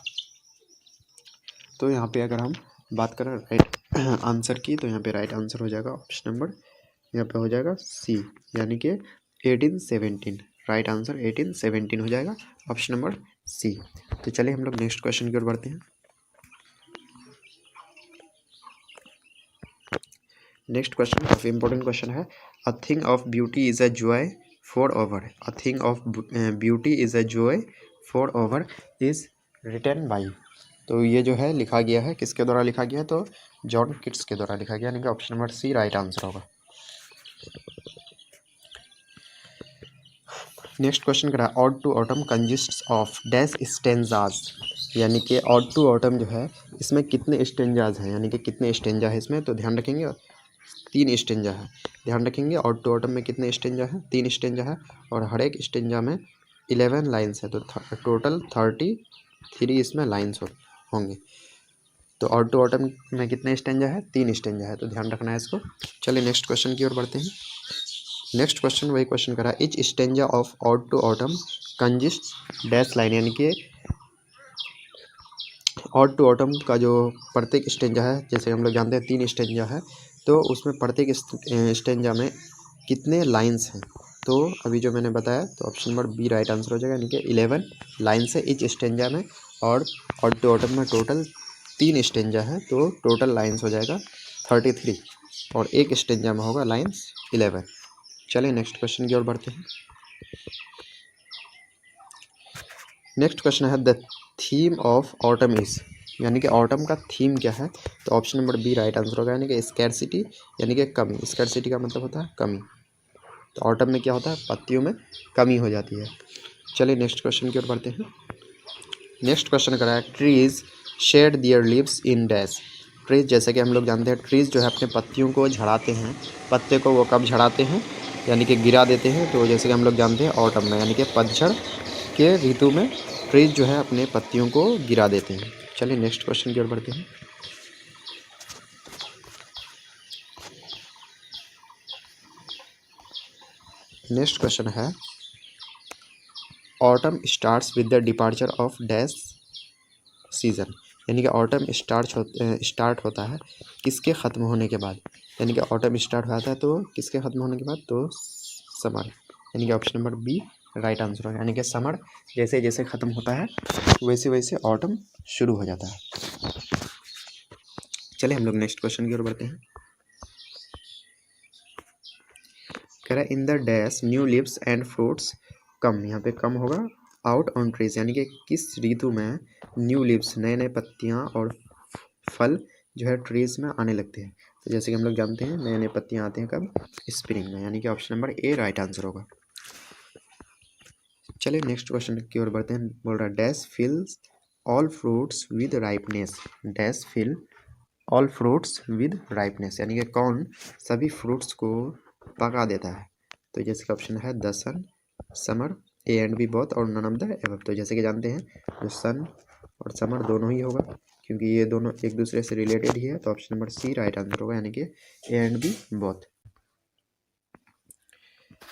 तो यहाँ पे अगर हम बात करें राइट आंसर की, तो यहाँ पे राइट आंसर हो जाएगा ऑप्शन नंबर, यहाँ पे हो जाएगा सी, यानी कि 1817। राइट आंसर 1817 हो जाएगा ऑप्शन नंबर सी। तो चलिए हम लोग नेक्स्ट क्वेश्चन की ओर बढ़ते हैं। नेक्स्ट क्वेश्चन काफ़ी इंपॉर्टेंट क्वेश्चन है। A thing of beauty is a joy for ever. A thing of beauty is a joy for ever is written by. तो ये जो है लिखा गया है, किसके द्वारा लिखा गया है? तो जॉन कीट्स के द्वारा लिखा गया, यानी कि option number C right answer होगा। नेक्स्ट क्वेश्चन करा ode to autumn consists of dash stanzas, यानी कि ऑड टू ऑटम जो है इसमें कितने स्टेंजाज हैं, यानी कि कितने स्टेंजा है इसमें? तो ध्यान रखेंगे 3 स्टेंजा है। ध्यान रखेंगे ऑड टू ऑटम में कितने स्टेंजा है? 3 स्टेंजा है, और हर एक स्टेंजा में 11 लाइन्स है, तो टोटल 33 इसमें लाइन्स होंगे। तो ऑड टू ऑटम में कितने स्टेंजा है? 3 स्टेंजा है, तो ध्यान रखना है इसको। चलिए नेक्स्ट क्वेश्चन की ओर बढ़ते हैं। नेक्स्ट क्वेश्चन वही क्वेश्चन करा each stanza of ode to autumn consist dash line, यानी कि ऑड टू ऑटम का जो प्रत्येक स्टेंजा है, जैसे हम लोग जानते हैं 3 स्टेंजा है, तो उसमें प्रत्येक स्टेंजा में कितने लाइन्स हैं? तो अभी जो मैंने बताया, तो option number B right answer हो जाएगा, यानी कि 11 लाइन्स है इच स्टेंजा में, और ऑड टू ऑटम में टोटल 3 स्टेंजा है, तो टोटल लाइन्स हो जाएगा 33, और एक स्टेंजा में होगा लाइन्स 11। चलिए नेक्स्ट क्वेश्चन की ओर बढ़ते हैं। नेक्स्ट क्वेश्चन है the theme of autumn is, यानी कि ऑटम का थीम क्या है? तो option number B right answer होगा, यानी कि स्कैरसिटी, यानी कि कमी। स्कैरसिटी का मतलब होता है कमी। तो ऑटम में क्या होता है? पत्तियों में कमी हो जाती है। चलिए नेक्स्ट क्वेश्चन की ओर बढ़ते हैं। नेक्स्ट क्वेश्चन करा है trees shed their leaves in dash. Trees जैसे कि हम लोग जानते हैं ट्रीज जो है अपने पत्तियों को झड़ाते हैं, पत्ते को वो कब झड़ाते हैं यानी कि गिरा देते हैं, तो जैसे कि हम लोग जानते हैं ऑटम में यानी कि पतझड़ के ऋतु में ट्रीज जो है अपने पत्तियों को गिरा देते हैं। चलिए नेक्स्ट क्वेश्चन की ओर बढ़ते हैं। नेक्स्ट क्वेश्चन है autumn starts with the departure of dash season, यानी कि ऑटम स्टार्ट होता है किसके ख़त्म होने के बाद, यानी कि ऑटम स्टार्ट होता है तो किसके ख़त्म होने के बाद, तो समर, यानी कि option number B right answer होगा। यानी कि समर जैसे जैसे ख़त्म होता है वैसे वैसे ऑटम शुरू हो जाता है। चलिए हम लोग नेक्स्ट क्वेश्चन की ओर बढ़ते हैं। कह रहा है in the dash new leaves and fruits come, यहाँ पे कम होगा आउट ऑन ट्रीज, यानी कि किस ऋतु में न्यू लीव्स नए नए पत्तियाँ और फल जो है ट्रीज में आने लगते हैं। तो जैसे कि हम लोग जानते हैं नए नए पत्तियाँ आते हैं कब, स्प्रिंग में, यानी कि option number A right answer होगा। चलिए नेक्स्ट क्वेश्चन की ओर बढ़ते हैं। बोल रहा है dash fills all fruits with ripeness, dash fill all fruits with ripeness, यानी कि कौन सभी फ्रूट्स को पका देता है। तो जैसे कि ऑप्शन है the sun, summer, A and B both और नन ऑफ द एबव। तो जैसे कि जानते हैं जो सन और समर दोनों ही होगा क्योंकि ये दोनों एक दूसरे से रिलेटेड ही है, तो option number C right answer होगा, यानी कि A and B both.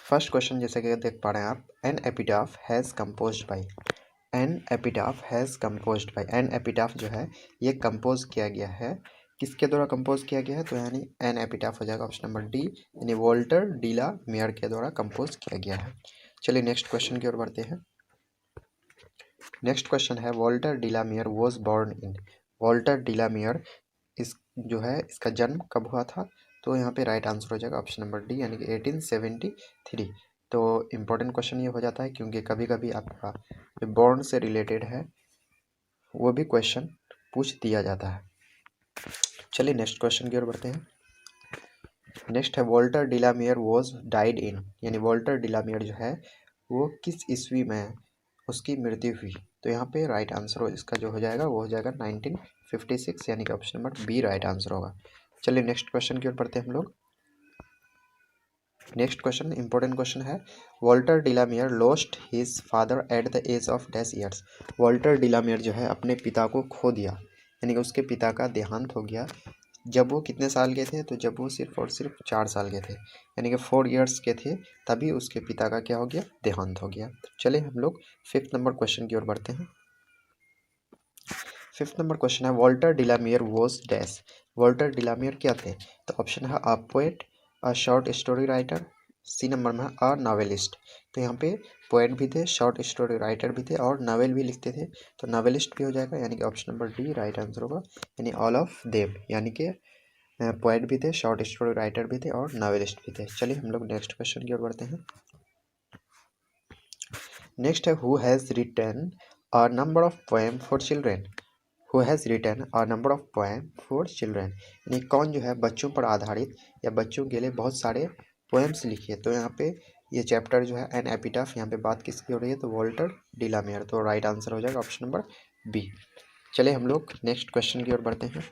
First question जैसे कि देख पा रहे हैं आप, an epitaph has composed by, an epitaph has composed by, an epitaph जो है ये कंपोज किया गया है, किसके द्वारा कंपोज किया गया है, तो यानी एन एपिटाफ हो जाएगा ऑप्शन नंबर डी, यानी वॉल्टर डीला मेयर के द्वारा कंपोज किया गया है। चलिए नेक्स्ट क्वेश्चन की ओर बढ़ते हैं। नेक्स्ट क्वेश्चन है Walter de la Mare was born in, Walter de la Mare इस जो है इसका जन्म कब हुआ था, तो यहाँ पे राइट आंसर हो जाएगा ऑप्शन नंबर डी, यानी कि 1873। तो इम्पोर्टेंट क्वेश्चन ये हो जाता है क्योंकि कभी कभी आपका बॉर्न से रिलेटेड है वो भी क्वेश्चन पूछ दिया जाता है। चलिए नेक्स्ट क्वेश्चन की ओर बढ़ते हैं। नेक्स्ट है Walter de la Mare was died in, यानी वॉल्टर डिलामियर जो है वो किस ईस्वी में उसकी मृत्यु हुई, तो यहाँ पे राइट आंसर इसका जो हो जाएगा वो हो जाएगा 1956, यानी कि option number B right answer होगा। चलिए नेक्स्ट क्वेश्चन की ओर बढ़ते हैं हम लोग। नेक्स्ट क्वेश्चन इंपॉर्टेंट क्वेश्चन है Walter de la Mare lost his father at the age of dash years, Walter de la Mare जो है अपने पिता को खो दिया, यानी कि उसके पिता का देहांत हो गया जब वो कितने साल के थे, तो जब वो सिर्फ और सिर्फ 4 साल के थे, यानी कि 4 ईयर्स के थे, तभी उसके पिता का क्या हो गया, देहांत हो गया। तो चलिए हम लोग 5th नंबर क्वेश्चन की ओर बढ़ते हैं। 5th नंबर क्वेश्चन है Walter de la Mare was dash, Walter de la Mare क्या थे, तो ऑप्शन है a poet, a short story writer, C number में अ नॉवेलिस्ट। तो यहाँ पे पोएट भी थे, शॉर्ट स्टोरी राइटर भी थे और नॉवेल भी लिखते थे, तो नॉवेलिस्ट भी हो जाएगा, यानी कि option number D right answer होगा, यानी ऑल ऑफ देम, यानी कि पोएट भी थे, शॉर्ट स्टोरी राइटर भी थे और नॉवेलिस्ट भी थे। चलिए हम लोग नेक्स्ट क्वेश्चन की ओर बढ़ते हैं। नेक्स्ट है who has written a number of poem for children, who has written a number of poem for children, यानी कौन जो है बच्चों पर आधारित या बच्चों के लिए बहुत सारे पोएम्स लिखी है। तो यहाँ पे ये चैप्टर जो है एन एपिटाफ, यहाँ पे बात किसकी हो रही है, तो वॉल्टर डिलामियर, तो राइट आंसर हो जाएगा ऑप्शन नंबर बी। चलिए हम लोग नेक्स्ट क्वेश्चन की ओर बढ़ते हैं।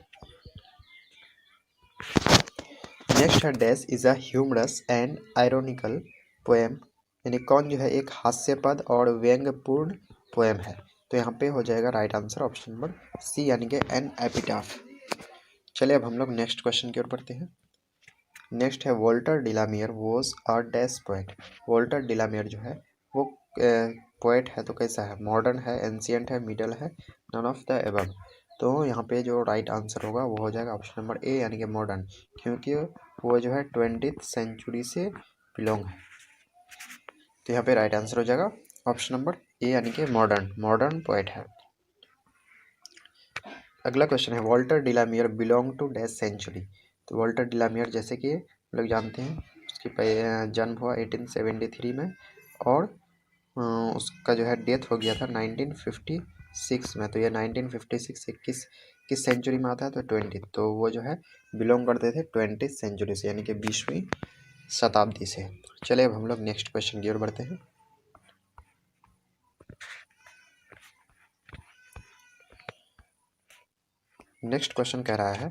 नेक्स्ट है dash is a humorous and ironical poem, यानी कौन जो है एक हास्यपद और व्यंग्यपूर्ण पोएम है, तो यहाँ पे हो जाएगा right answer option number C, यानी कि एन एपिटाफ। चलिए अब हम लोग नेक्स्ट क्वेश्चन की ओर बढ़ते हैं। नेक्स्ट है Walter de la Mare was a dash poet, Walter de la Mare जो है वो पोएट है तो कैसा है, मॉडर्न है, एंशियंट है, मिडल है, नन ऑफ द एबव। तो यहाँ पे जो राइट आंसर होगा वो हो जाएगा ऑप्शन नंबर ए, यानी कि मॉडर्न, क्योंकि वो जो है 20th सेंचुरी से बिलोंग है, तो यहाँ पे राइट आंसर हो जाएगा ऑप्शन नंबर ए, यानी कि मॉडर्न, मॉडर्न पोएट है। अगला क्वेश्चन है Walter de la Mare belong to dash century, तो वॉल्टर डिलामियर जैसे कि हम लोग जानते हैं उसकी जन्म हुआ 1873 में और उसका जो है डेथ हो गया था 1956 में, तो ये 1956 से किस सेंचुरी में आता है, तो 20, तो वो जो है बिलोंग करते थे 20th सेंचुरी से, यानी कि 20वीं शताब्दी से। चलिए अब हम लोग नेक्स्ट क्वेश्चन की ओर बढ़ते हैं। नेक्स्ट क्वेश्चन कह रहा है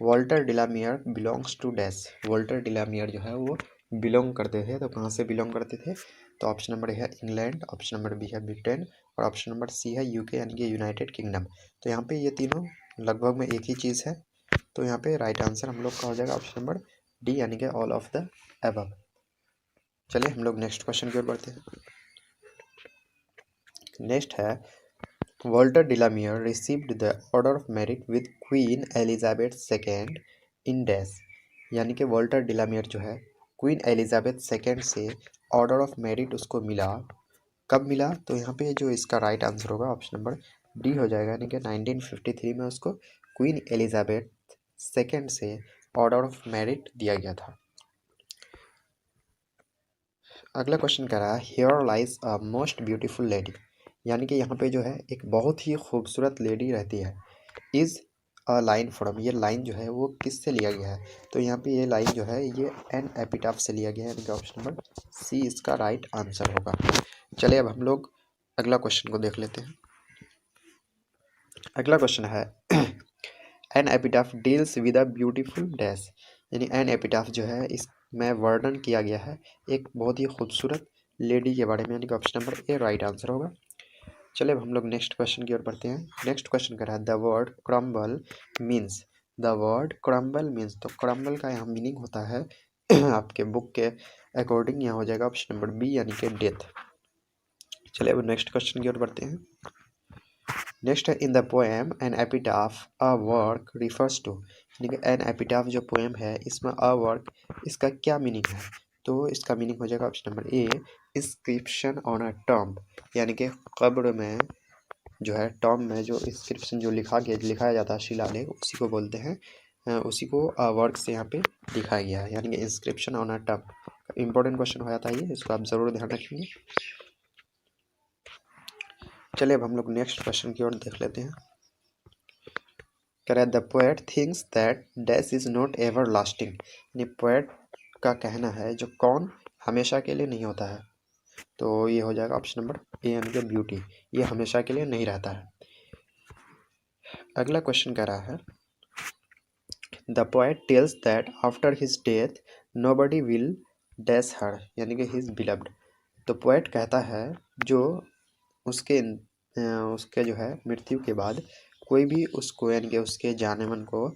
Walter de la Mare belongs to dash. Walter de la Mare जो है वो बिलोंग करते थे, तो कहाँ से बिलोंग करते थे? तो ऑप्शन नंबर ए है इंग्लैंड, ऑप्शन नंबर बी है ब्रिटेन और ऑप्शन नंबर सी है यूके यानी कि यूनाइटेड किंगडम। तो यहाँ पे ये तीनों लगभग में एक ही चीज़ है, तो यहाँ पे राइट आंसर हम लोग का हो जाएगा ऑप्शन नंबर डी यानी कि ऑल ऑफ द अबव। चलिए हम लोग नेक्स्ट क्वेश्चन की ओर बढ़ते हैं। नेक्स्ट है Walter de la Mare received the order of merit with Queen Elizabeth second in dash. यानी कि वॉल्टर डिलामियर जो है क्वीन एलिजाबेथ सेकेंड से ऑर्डर ऑफ मेरिट उसको मिला, कब मिला? तो यहाँ पे जो इसका राइट आंसर होगा ऑप्शन नंबर डी हो जाएगा, यानी कि 1953 में उसको क्वीन एलिजाबेथ सेकेंड से ऑर्डर ऑफ मेरिट दिया गया था। अगला क्वेश्चन कह रहा है here lies a most beautiful lady. यानी कि यहाँ पे जो है एक बहुत ही खूबसूरत लेडी रहती है। इज़ अ लाइन फ्रॉम, ये लाइन जो है वो किससे लिया गया है? तो यहाँ पे ये लाइन जो है ये एन एपिटाफ से लिया गया है, यानी कि ऑप्शन नंबर सी इसका राइट आंसर होगा। चलिए अब हम लोग अगला क्वेश्चन को देख लेते हैं। अगला क्वेश्चन है an epitaph deals with a beautiful dash. यानी एन एपिटाफ जो है इसमें वर्णन किया गया है एक बहुत ही खूबसूरत लेडी के बारे में, यानी कि option number A right answer होगा। चलिए अब हम लोग नेक्स्ट क्वेश्चन की ओर बढ़ते हैं। नेक्स्ट क्वेश्चन कर रहा है the word crumble means. The word crumble means, तो क्रम्बल का यहाँ मीनिंग होता है आपके बुक के अकॉर्डिंग यहाँ हो जाएगा ऑप्शन नंबर बी यानी कि डेथ। चलिए अब नेक्स्ट क्वेश्चन की ओर बढ़ते हैं। नेक्स्ट है in the poem an epitaph a work refers to. यानी कि एन एपिटाफ जो पोएम है इसमें अ वर्क इसका क्या मीनिंग है? तो इसका मीनिंग हो जाएगा option number A inscription on a tomb. यानी कि कब्र में जो है टॉम्ब में जो इंस्क्रिप्शन जो लिखाया जाता है शिलालेख, उसी को बोलते हैं, उसी को वर्क से यहाँ पे दिखाया गया है, यानी कि inscription on a tomb. Important question हो जाता है ये, इसको आप ज़रूर ध्यान रखेंगे। चलिए अब हम लोग नेक्स्ट क्वेश्चन की ओर देख लेते हैं। कह रहा है the poet thinks that dash is not ever lasting. यानी पोएट का कहना है जो कौन हमेशा के लिए नहीं होता है, तो ये हो जाएगा ऑप्शन नंबर ए यानी कि ब्यूटी, ये हमेशा के लिए नहीं रहता है। अगला क्वेश्चन कह रहा है the poet tells that after his death nobody will dash her, यानी कि हिज बिलव्ड। तो पोएट कहता है जो उसके जो है मृत्यु के बाद कोई भी उसको यानी कि उसके जाने मन को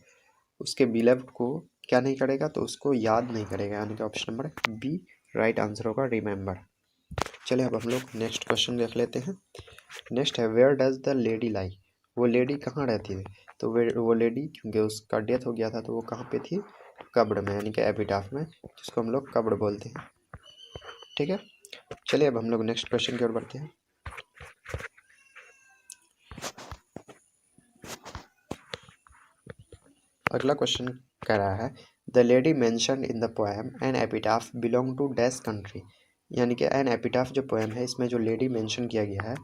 उसके बिलव्ड को क्या नहीं करेगा? तो उसको याद नहीं करेगा, यानी कि option number B right answer होगा रिमेंबर। चलिए अब हम लोग नेक्स्ट क्वेश्चन देख लेते हैं। नेक्स्ट है वेयर डज द लेडी लाई। वो लेडी कहाँ रहती है? तो वो लेडी क्योंकि उसका डेथ हो गया था तो वो कहाँ पे थी? कब्र में, यानी कि एपिटाफ में, जिसको हम लोग कब्र बोलते हैं। ठीक है, चलिए अब हम लोग नेक्स्ट क्वेश्चन की ओर बढ़ते हैं। अगला क्वेश्चन कह रहा है the lady mentioned in the poem an epitaph belong to dash country. यानी कि एन एपिटाफ जो पोएम है इसमें जो लेडी मेंशन किया गया है।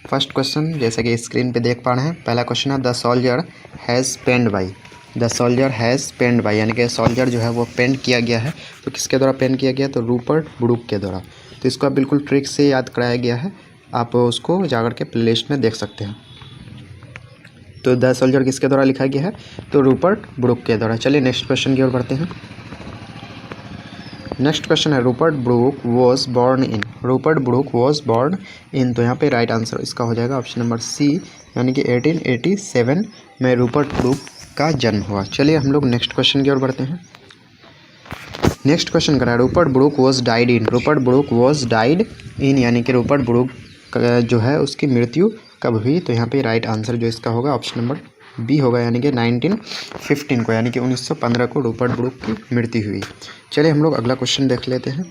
फर्स्ट क्वेश्चन जैसे कि स्क्रीन पे देख पा रहे हैं, पहला क्वेश्चन है the soldier has penned by. The soldier has penned by, यानी कि सोल्जर जो है वो पेंड किया गया है, तो किसके द्वारा पेंड किया गया? तो रूपर्ट ब्रूक के द्वारा। तो इसको आप बिल्कुल ट्रिक से याद कराया गया है, आप उसको जाकर के प्लेलिस्ट में देख सकते हैं। तो द सोल्जर किसके द्वारा लिखा गया है? तो रूपर्ट ब्रूक के द्वारा। चलिए नेक्स्ट क्वेश्चन की ओर बढ़ते हैं। नेक्स्ट क्वेश्चन है Rupert Brooke was born in. Rupert Brooke was born in, तो यहाँ पे राइट आंसर इसका हो जाएगा ऑप्शन नंबर सी, यानी कि 1887 में रूपर्ट ब्रूक का जन्म हुआ। चलिए हम लोग नेक्स्ट क्वेश्चन की ओर बढ़ते हैं। नेक्स्ट क्वेश्चन करा Rupert Brooke was died in. Rupert Brooke was died in, यानी कि रूपर्ट ब्रूक जो है उसकी मृत्यु कब हुई? तो यहाँ पे राइट आंसर जो इसका होगा ऑप्शन नंबर बी होगा, यानी कि 1915 को, यानी कि 1915 को रूपर्ट ब्रूक की मृत्यु हुई। चलिए हम लोग अगला क्वेश्चन देख लेते हैं।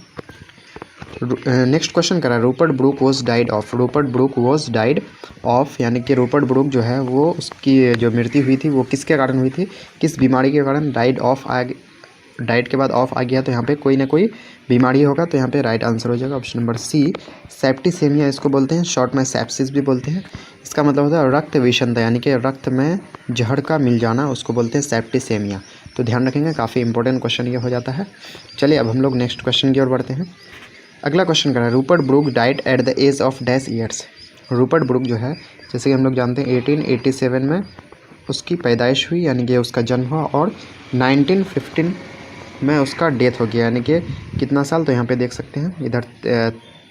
नेक्स्ट क्वेश्चन करा Rupert Brooke was died of. Rupert Brooke was died of, यानी कि रूपर्ट ब्रूक जो है वो उसकी जो मृत्यु हुई थी वो किसके कारण हुई थी? किस बीमारी के कारण? डाइट के बाद ऑफ आ गया, तो यहाँ पे कोई ना कोई बीमारी होगा, तो यहाँ पे राइट आंसर हो जाएगा ऑप्शन नंबर सी सेप्टिसेमिया इसको बोलते हैं, शॉर्ट में सेप्सिस भी बोलते हैं। इसका मतलब होता है रक्त विषमता, यानी कि रक्त में जहर का मिल जाना, उसको बोलते हैं सेप्टिसेमिया। तो ध्यान रखेंगे, काफ़ी इंपॉर्टेंट क्वेश्चन ये हो जाता है। चलिए अब हम लोग नेक्स्ट क्वेश्चन की ओर बढ़ते हैं। अगला क्वेश्चन कर रहा है Rupert Brooke died at the age of dash years. Rupert Brooke जो है जैसे कि हम लोग जानते हैं 1887 में उसकी पैदाइश हुई, यानी कि उसका जन्म हुआ, और 1915 में उसका डेथ हो गया। यानी कि कितना साल, तो यहाँ पे देख सकते हैं इधर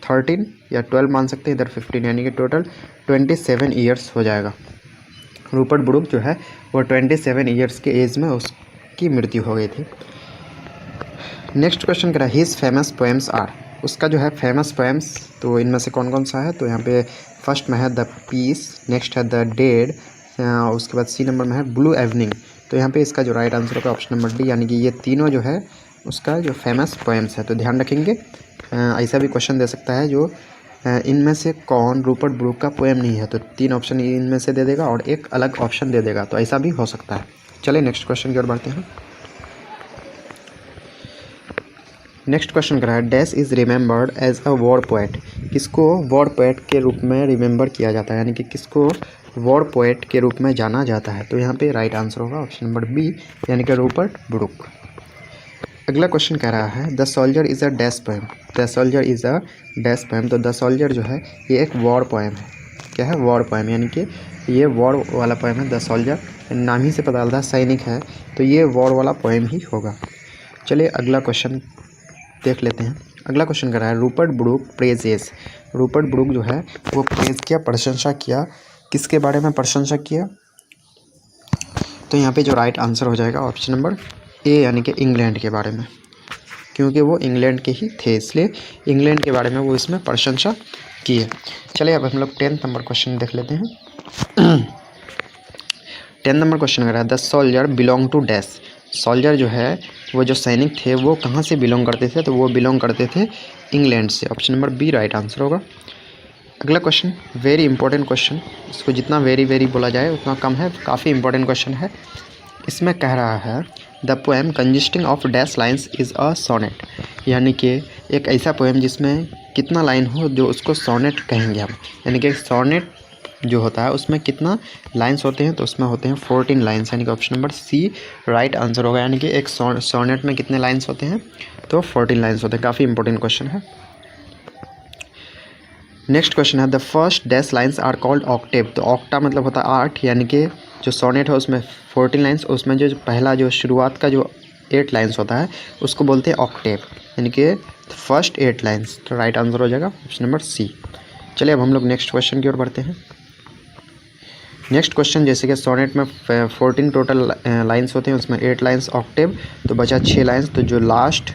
13 या 12 मान सकते हैं, इधर 15, यानी कि टोटल 27 ईयर्स हो जाएगा। रूपर्ट ब्रूक जो है वो 27 ईयर्स के एज में उसकी मृत्यु हो गई थी। नेक्स्ट क्वेश्चन कह रहा है हिज फेमस पोएम्स आर, उसका जो है फेमस पोएम्स तो इनमें से कौन कौन सा है, तो यहाँ पे फर्स्ट में है द पीस, नेक्स्ट है द डेड, उसके बाद सी नंबर में है ब्लू इवनिंग। तो यहाँ पे इसका जो राइट आंसर होगा ऑप्शन नंबर डी, यानी कि ये तीनों जो है उसका जो फेमस पोएम्स है। तो ध्यान रखेंगे, ऐसा भी क्वेश्चन दे सकता है जो इनमें से कौन रूपर्ट ब्रूक का पोएम नहीं है, तो 3 ऑप्शन इनमें से दे देगा और एक अलग ऑप्शन दे देगा, तो ऐसा भी हो सकता है। चलिए नेक्स्ट क्वेश्चन की ओर बढ़ते हैं। नेक्स्ट क्वेश्चन कर रहा है dash is remembered as a war poet, किसको वॉर पोएट के रूप में रिमेंबर किया जाता है, यानी कि किसको वॉर पोएट के रूप में जाना जाता है। तो यहाँ पे राइट आंसर होगा ऑप्शन नंबर बी, यानी कि रूपर्ट ब्रूक। अगला क्वेश्चन कह रहा है the soldier is a dash poem, the soldier is a dash poem. तो द सोल्जर जो है ये एक वॉर पोएम है। क्या है, वॉर पोएम, यानी कि ये वॉर वाला पोएम है। द सोल्जर नाम ही से पता चलता है सैनिक है, तो ये वॉर वाला पोएम ही होगा। चलिए अगला क्वेश्चन देख लेते हैं। अगला क्वेश्चन कर रहा है Rupert Brooke praises, Rupert Brooke जो है वो प्रेज किया, प्रशंसा किया, किसके बारे में प्रशंसा किया, तो यहाँ पे जो राइट आंसर हो जाएगा ऑप्शन नंबर ए, यानी कि इंग्लैंड के बारे में, क्योंकि वो इंग्लैंड के ही थे इसलिए इंग्लैंड के बारे में वो इसमें प्रशंसा की है। चलिए अब हम लोग 10 नंबर क्वेश्चन देख लेते हैं। 10 नंबर क्वेश्चन कर रहा है the soldier belong to dash, soldier जो है वो जो सैनिक थे वो कहाँ से बिलोंग करते थे, तो वो बिलोंग करते थे इंग्लैंड से। Option number B right answer होगा। अगला क्वेश्चन वेरी इंपॉर्टेंट क्वेश्चन, इसको जितना वेरी वेरी बोला जाए उतना कम है, काफ़ी इंपॉर्टेंट क्वेश्चन है। इसमें कह रहा है the poem consisting of dash lines is a sonnet, यानी कि एक ऐसा पोएम जिसमें कितना लाइन हो जो उसको सोनेट कहेंगे हम, यानी कि सोनेट जो होता है उसमें कितना लाइन्स होते हैं, तो उसमें होते हैं 14 लाइन्स, यानी कि option number C right answer होगा। यानी कि एक सोनेट में कितने लाइन्स होते हैं, तो 14 लाइन्स होते हैं। काफ़ी इंपॉर्टेंट क्वेश्चन है। नेक्स्ट क्वेश्चन है the first dash lines are called octave, तो ऑक्टा मतलब होता है 8, यानी कि जो सोनेट है उसमें 14 लाइन्स, उसमें जो पहला जो शुरुआत का जो 8 लाइन्स होता है उसको बोलते हैं ऑक्टेव, यानी कि फर्स्ट 8 लाइन्स। तो राइट आंसर हो जाएगा ऑप्शन नंबर सी। चलिए अब हम लोग नेक्स्ट क्वेश्चन की ओर बढ़ते हैं। नेक्स्ट क्वेश्चन जैसे कि सोनेट में 14 टोटल लाइन्स होते हैं, उसमें 8 लाइन्स ऑक्टेव, तो बचा 6 लाइन्स, तो जो लास्ट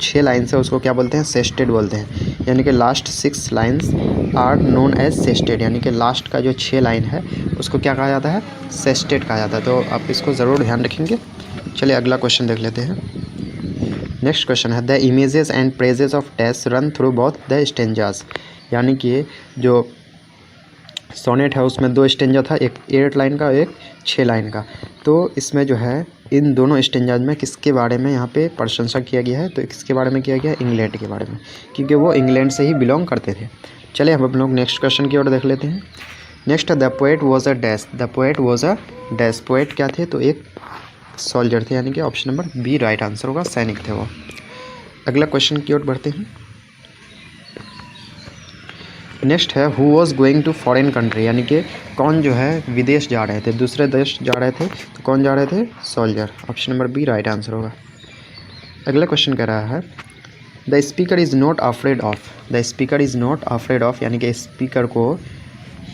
6 लाइन्स है उसको क्या बोलते हैं, सेस्टेड बोलते हैं, यानी कि last 6 lines are known as sestet, यानी कि लास्ट का जो 6 लाइन है उसको क्या कहा जाता है, सेस्टेड कहा जाता है। तो आप इसको ज़रूर ध्यान रखेंगे। चलिए अगला क्वेश्चन देख लेते हैं। नेक्स्ट क्वेश्चन है the images and praises of dash run through both the stanzas, यानी कि जो सोनेट है उसमें 2 स्टेंजा था, एक 8 लाइन का, एक 6 लाइन का। तो इसमें जो है इन दोनों स्टेंजाज में किसके बारे में यहाँ पे प्रशंसा किया गया है, तो किसके बारे में किया गया है, इंग्लैंड के बारे में, क्योंकि वो इंग्लैंड से ही बिलोंग करते थे। चलिए हम लोग नेक्स्ट क्वेश्चन की ओर देख लेते हैं। Next the poet was a dash, the poet was a dash, poet क्या थे, तो एक सोल्जर थे, यानी कि option number B right answer होगा, सैनिक थे वो। अगला क्वेश्चन की ओर बढ़ते हैं। नेक्स्ट है who was going to foreign country, यानी कि कौन जो है विदेश जा रहे थे, दूसरे देश जा रहे थे, तो कौन जा रहे थे, soldier. Option number B right answer होगा। अगला क्वेश्चन कह रहा है the speaker is not afraid of, the speaker is not afraid of, यानी कि स्पीकर को,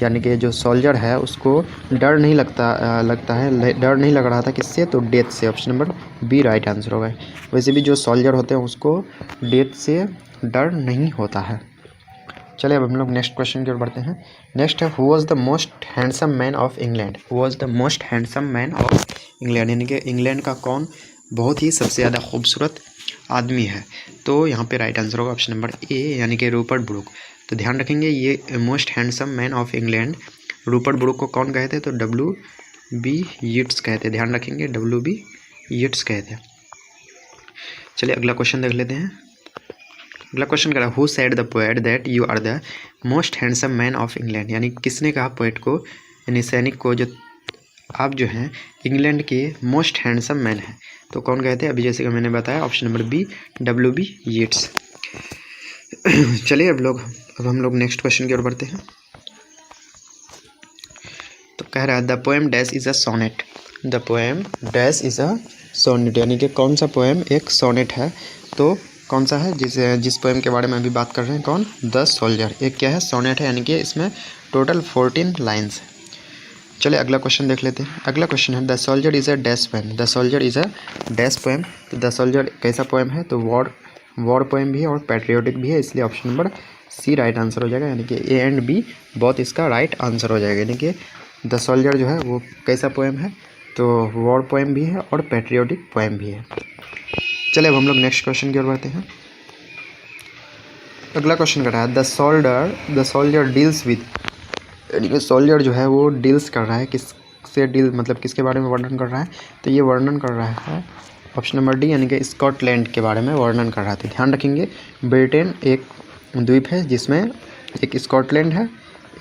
यानी कि जो सोल्जर है उसको डर नहीं लगता है, डर नहीं लग रहा था किससे, तो डेथ से। Option number B right answer होगा। वैसे भी जो सोल्जर होते हैं उसको डेथ से डर नहीं होता है। चलिए अब हम लोग नेक्स्ट क्वेश्चन की ओर बढ़ते हैं। नेक्स्ट है who was the most handsome man of England, who was the most handsome man of England, यानी कि इंग्लैंड का कौन बहुत ही सबसे ज़्यादा खूबसूरत आदमी है, तो यहाँ पे राइट आंसर होगा ऑप्शन नंबर ए, यानी कि रूपर्ट ब्रूक। तो ध्यान रखेंगे ये most handsome man of England Rupert Brooke को कौन कहे थे, तो W.B. यीट्स कहे थे। ध्यान रखेंगे W.B. यीट्स कहे थे। चलिए अगला क्वेश्चन देख लेते हैं। अगला क्वेश्चन करा who said the poet that you are the most handsome man of England, यानी किसने कहा पोएट को, यानी सैनिक को, जो आप जो हैं इंग्लैंड के मोस्ट हैंडसम मैन हैं, तो कौन कहे थे, अभी जैसे कि मैंने बताया option number B W.B. Yeats. चलिए अब हम लोग नेक्स्ट क्वेश्चन की ओर बढ़ते हैं। तो कह रहा है the poem dash is a sonnet. The poem dash is a sonnet, यानी कि कौन सा पोएम एक सोनेट है। तो कौन सा है जिस पोएम के बारे में अभी बात कर रहे हैं, कौन, द सोल्जर। एक क्या है, सोनेट है, यानी कि इसमें टोटल 14 लाइन्स है। चलिए अगला क्वेश्चन देख लेते हैं। अगला क्वेश्चन है the soldier is a dash poem. The soldier is a dash poem. तो द सोल्जर कैसा पोएम है, तो वॉर पोएम भी है और पैट्रियोटिक भी है, इसलिए option number C right answer हो जाएगा, यानी कि ए एंड बी बहुत इसका राइट आंसर हो जाएगा। यानी कि द सोल्जर जो है वो कैसा पोएम है, तो वॉर पोएम भी है और पैट्रियोटिक पोएम भी है। चलिए अब हम लोग नेक्स्ट क्वेश्चन की ओर बढ़ते हैं। अगला क्वेश्चन कर रहा है द सोल्जर डील्स विद, यानी कि सोल्जर जो है वो डील्स कर रहा है, किससे डील, मतलब किसके बारे में वर्णन कर रहा है, तो ये वर्णन कर रहा है ऑप्शन नंबर डी, यानी कि स्कॉटलैंड के बारे में वर्णन कर रहा था। ध्यान रखेंगे ब्रिटेन एक द्वीप है जिसमें एक स्कॉटलैंड है,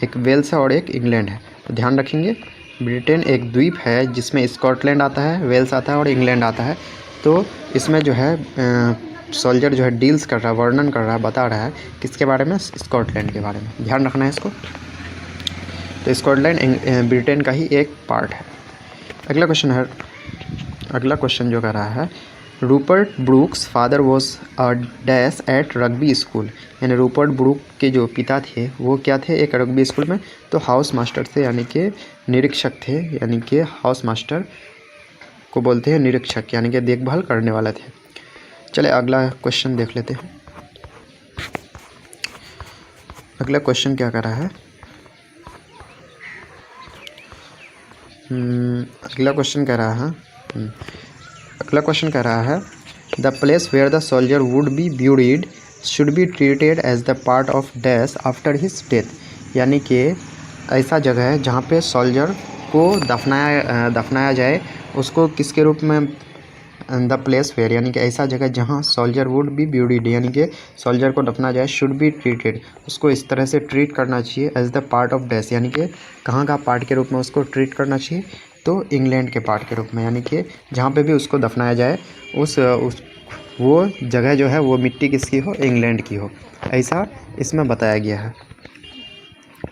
एक वेल्स है और एक इंग्लैंड है। तो ध्यान रखेंगे ब्रिटेन एक द्वीप है जिसमें स्कॉटलैंड आता है, वेल्स आता है और इंग्लैंड आता है। तो इसमें जो है सोल्जर जो है डील्स कर रहा है, वर्णन कर रहा है, बता रहा है किसके बारे में, स्कॉटलैंड के बारे में। ध्यान रखना है इसको। तो स्कॉटलैंड ब्रिटेन का ही एक पार्ट है। अगला क्वेश्चन जो कर रहा है Rupert Brooke's father was a dash at Rugby school, यानी रूपर्ट ब्रूक के जो पिता थे वो क्या थे, एक रग्बी स्कूल में, तो हाउस मास्टर थे, यानी कि निरीक्षक थे, यानी कि हाउस मास्टर को बोलते हैं निरीक्षक, यानी कि देखभाल करने वाला थे। चले अगला क्वेश्चन देख लेते हैं। अगला क्वेश्चन क्या कर रहा है, अगला क्वेश्चन कह रहा है the place where the soldier would be buried should be treated as the part of dash after his death, यानी कि ऐसा जगह है जहाँ पे सोल्जर को दफनाया जाए, उसको किसके रूप में, द प्लेस वेयर, यानी कि ऐसा जगह जहाँ सोल्जर वुड बी ब्यूरीड, यानी कि सोल्जर को दफनाया जाए, शुड बी ट्रीटेड, उसको इस तरह से ट्रीट करना चाहिए, as the part of dash, यानी कि कहाँ का पार्ट के रूप में उसको ट्रीट करना चाहिए, तो इंग्लैंड के पार्ट के रूप में, यानी कि जहाँ पे भी उसको दफनाया जाए उस वो जगह जो है वो मिट्टी किसकी हो, इंग्लैंड की हो, ऐसा इसमें बताया गया है।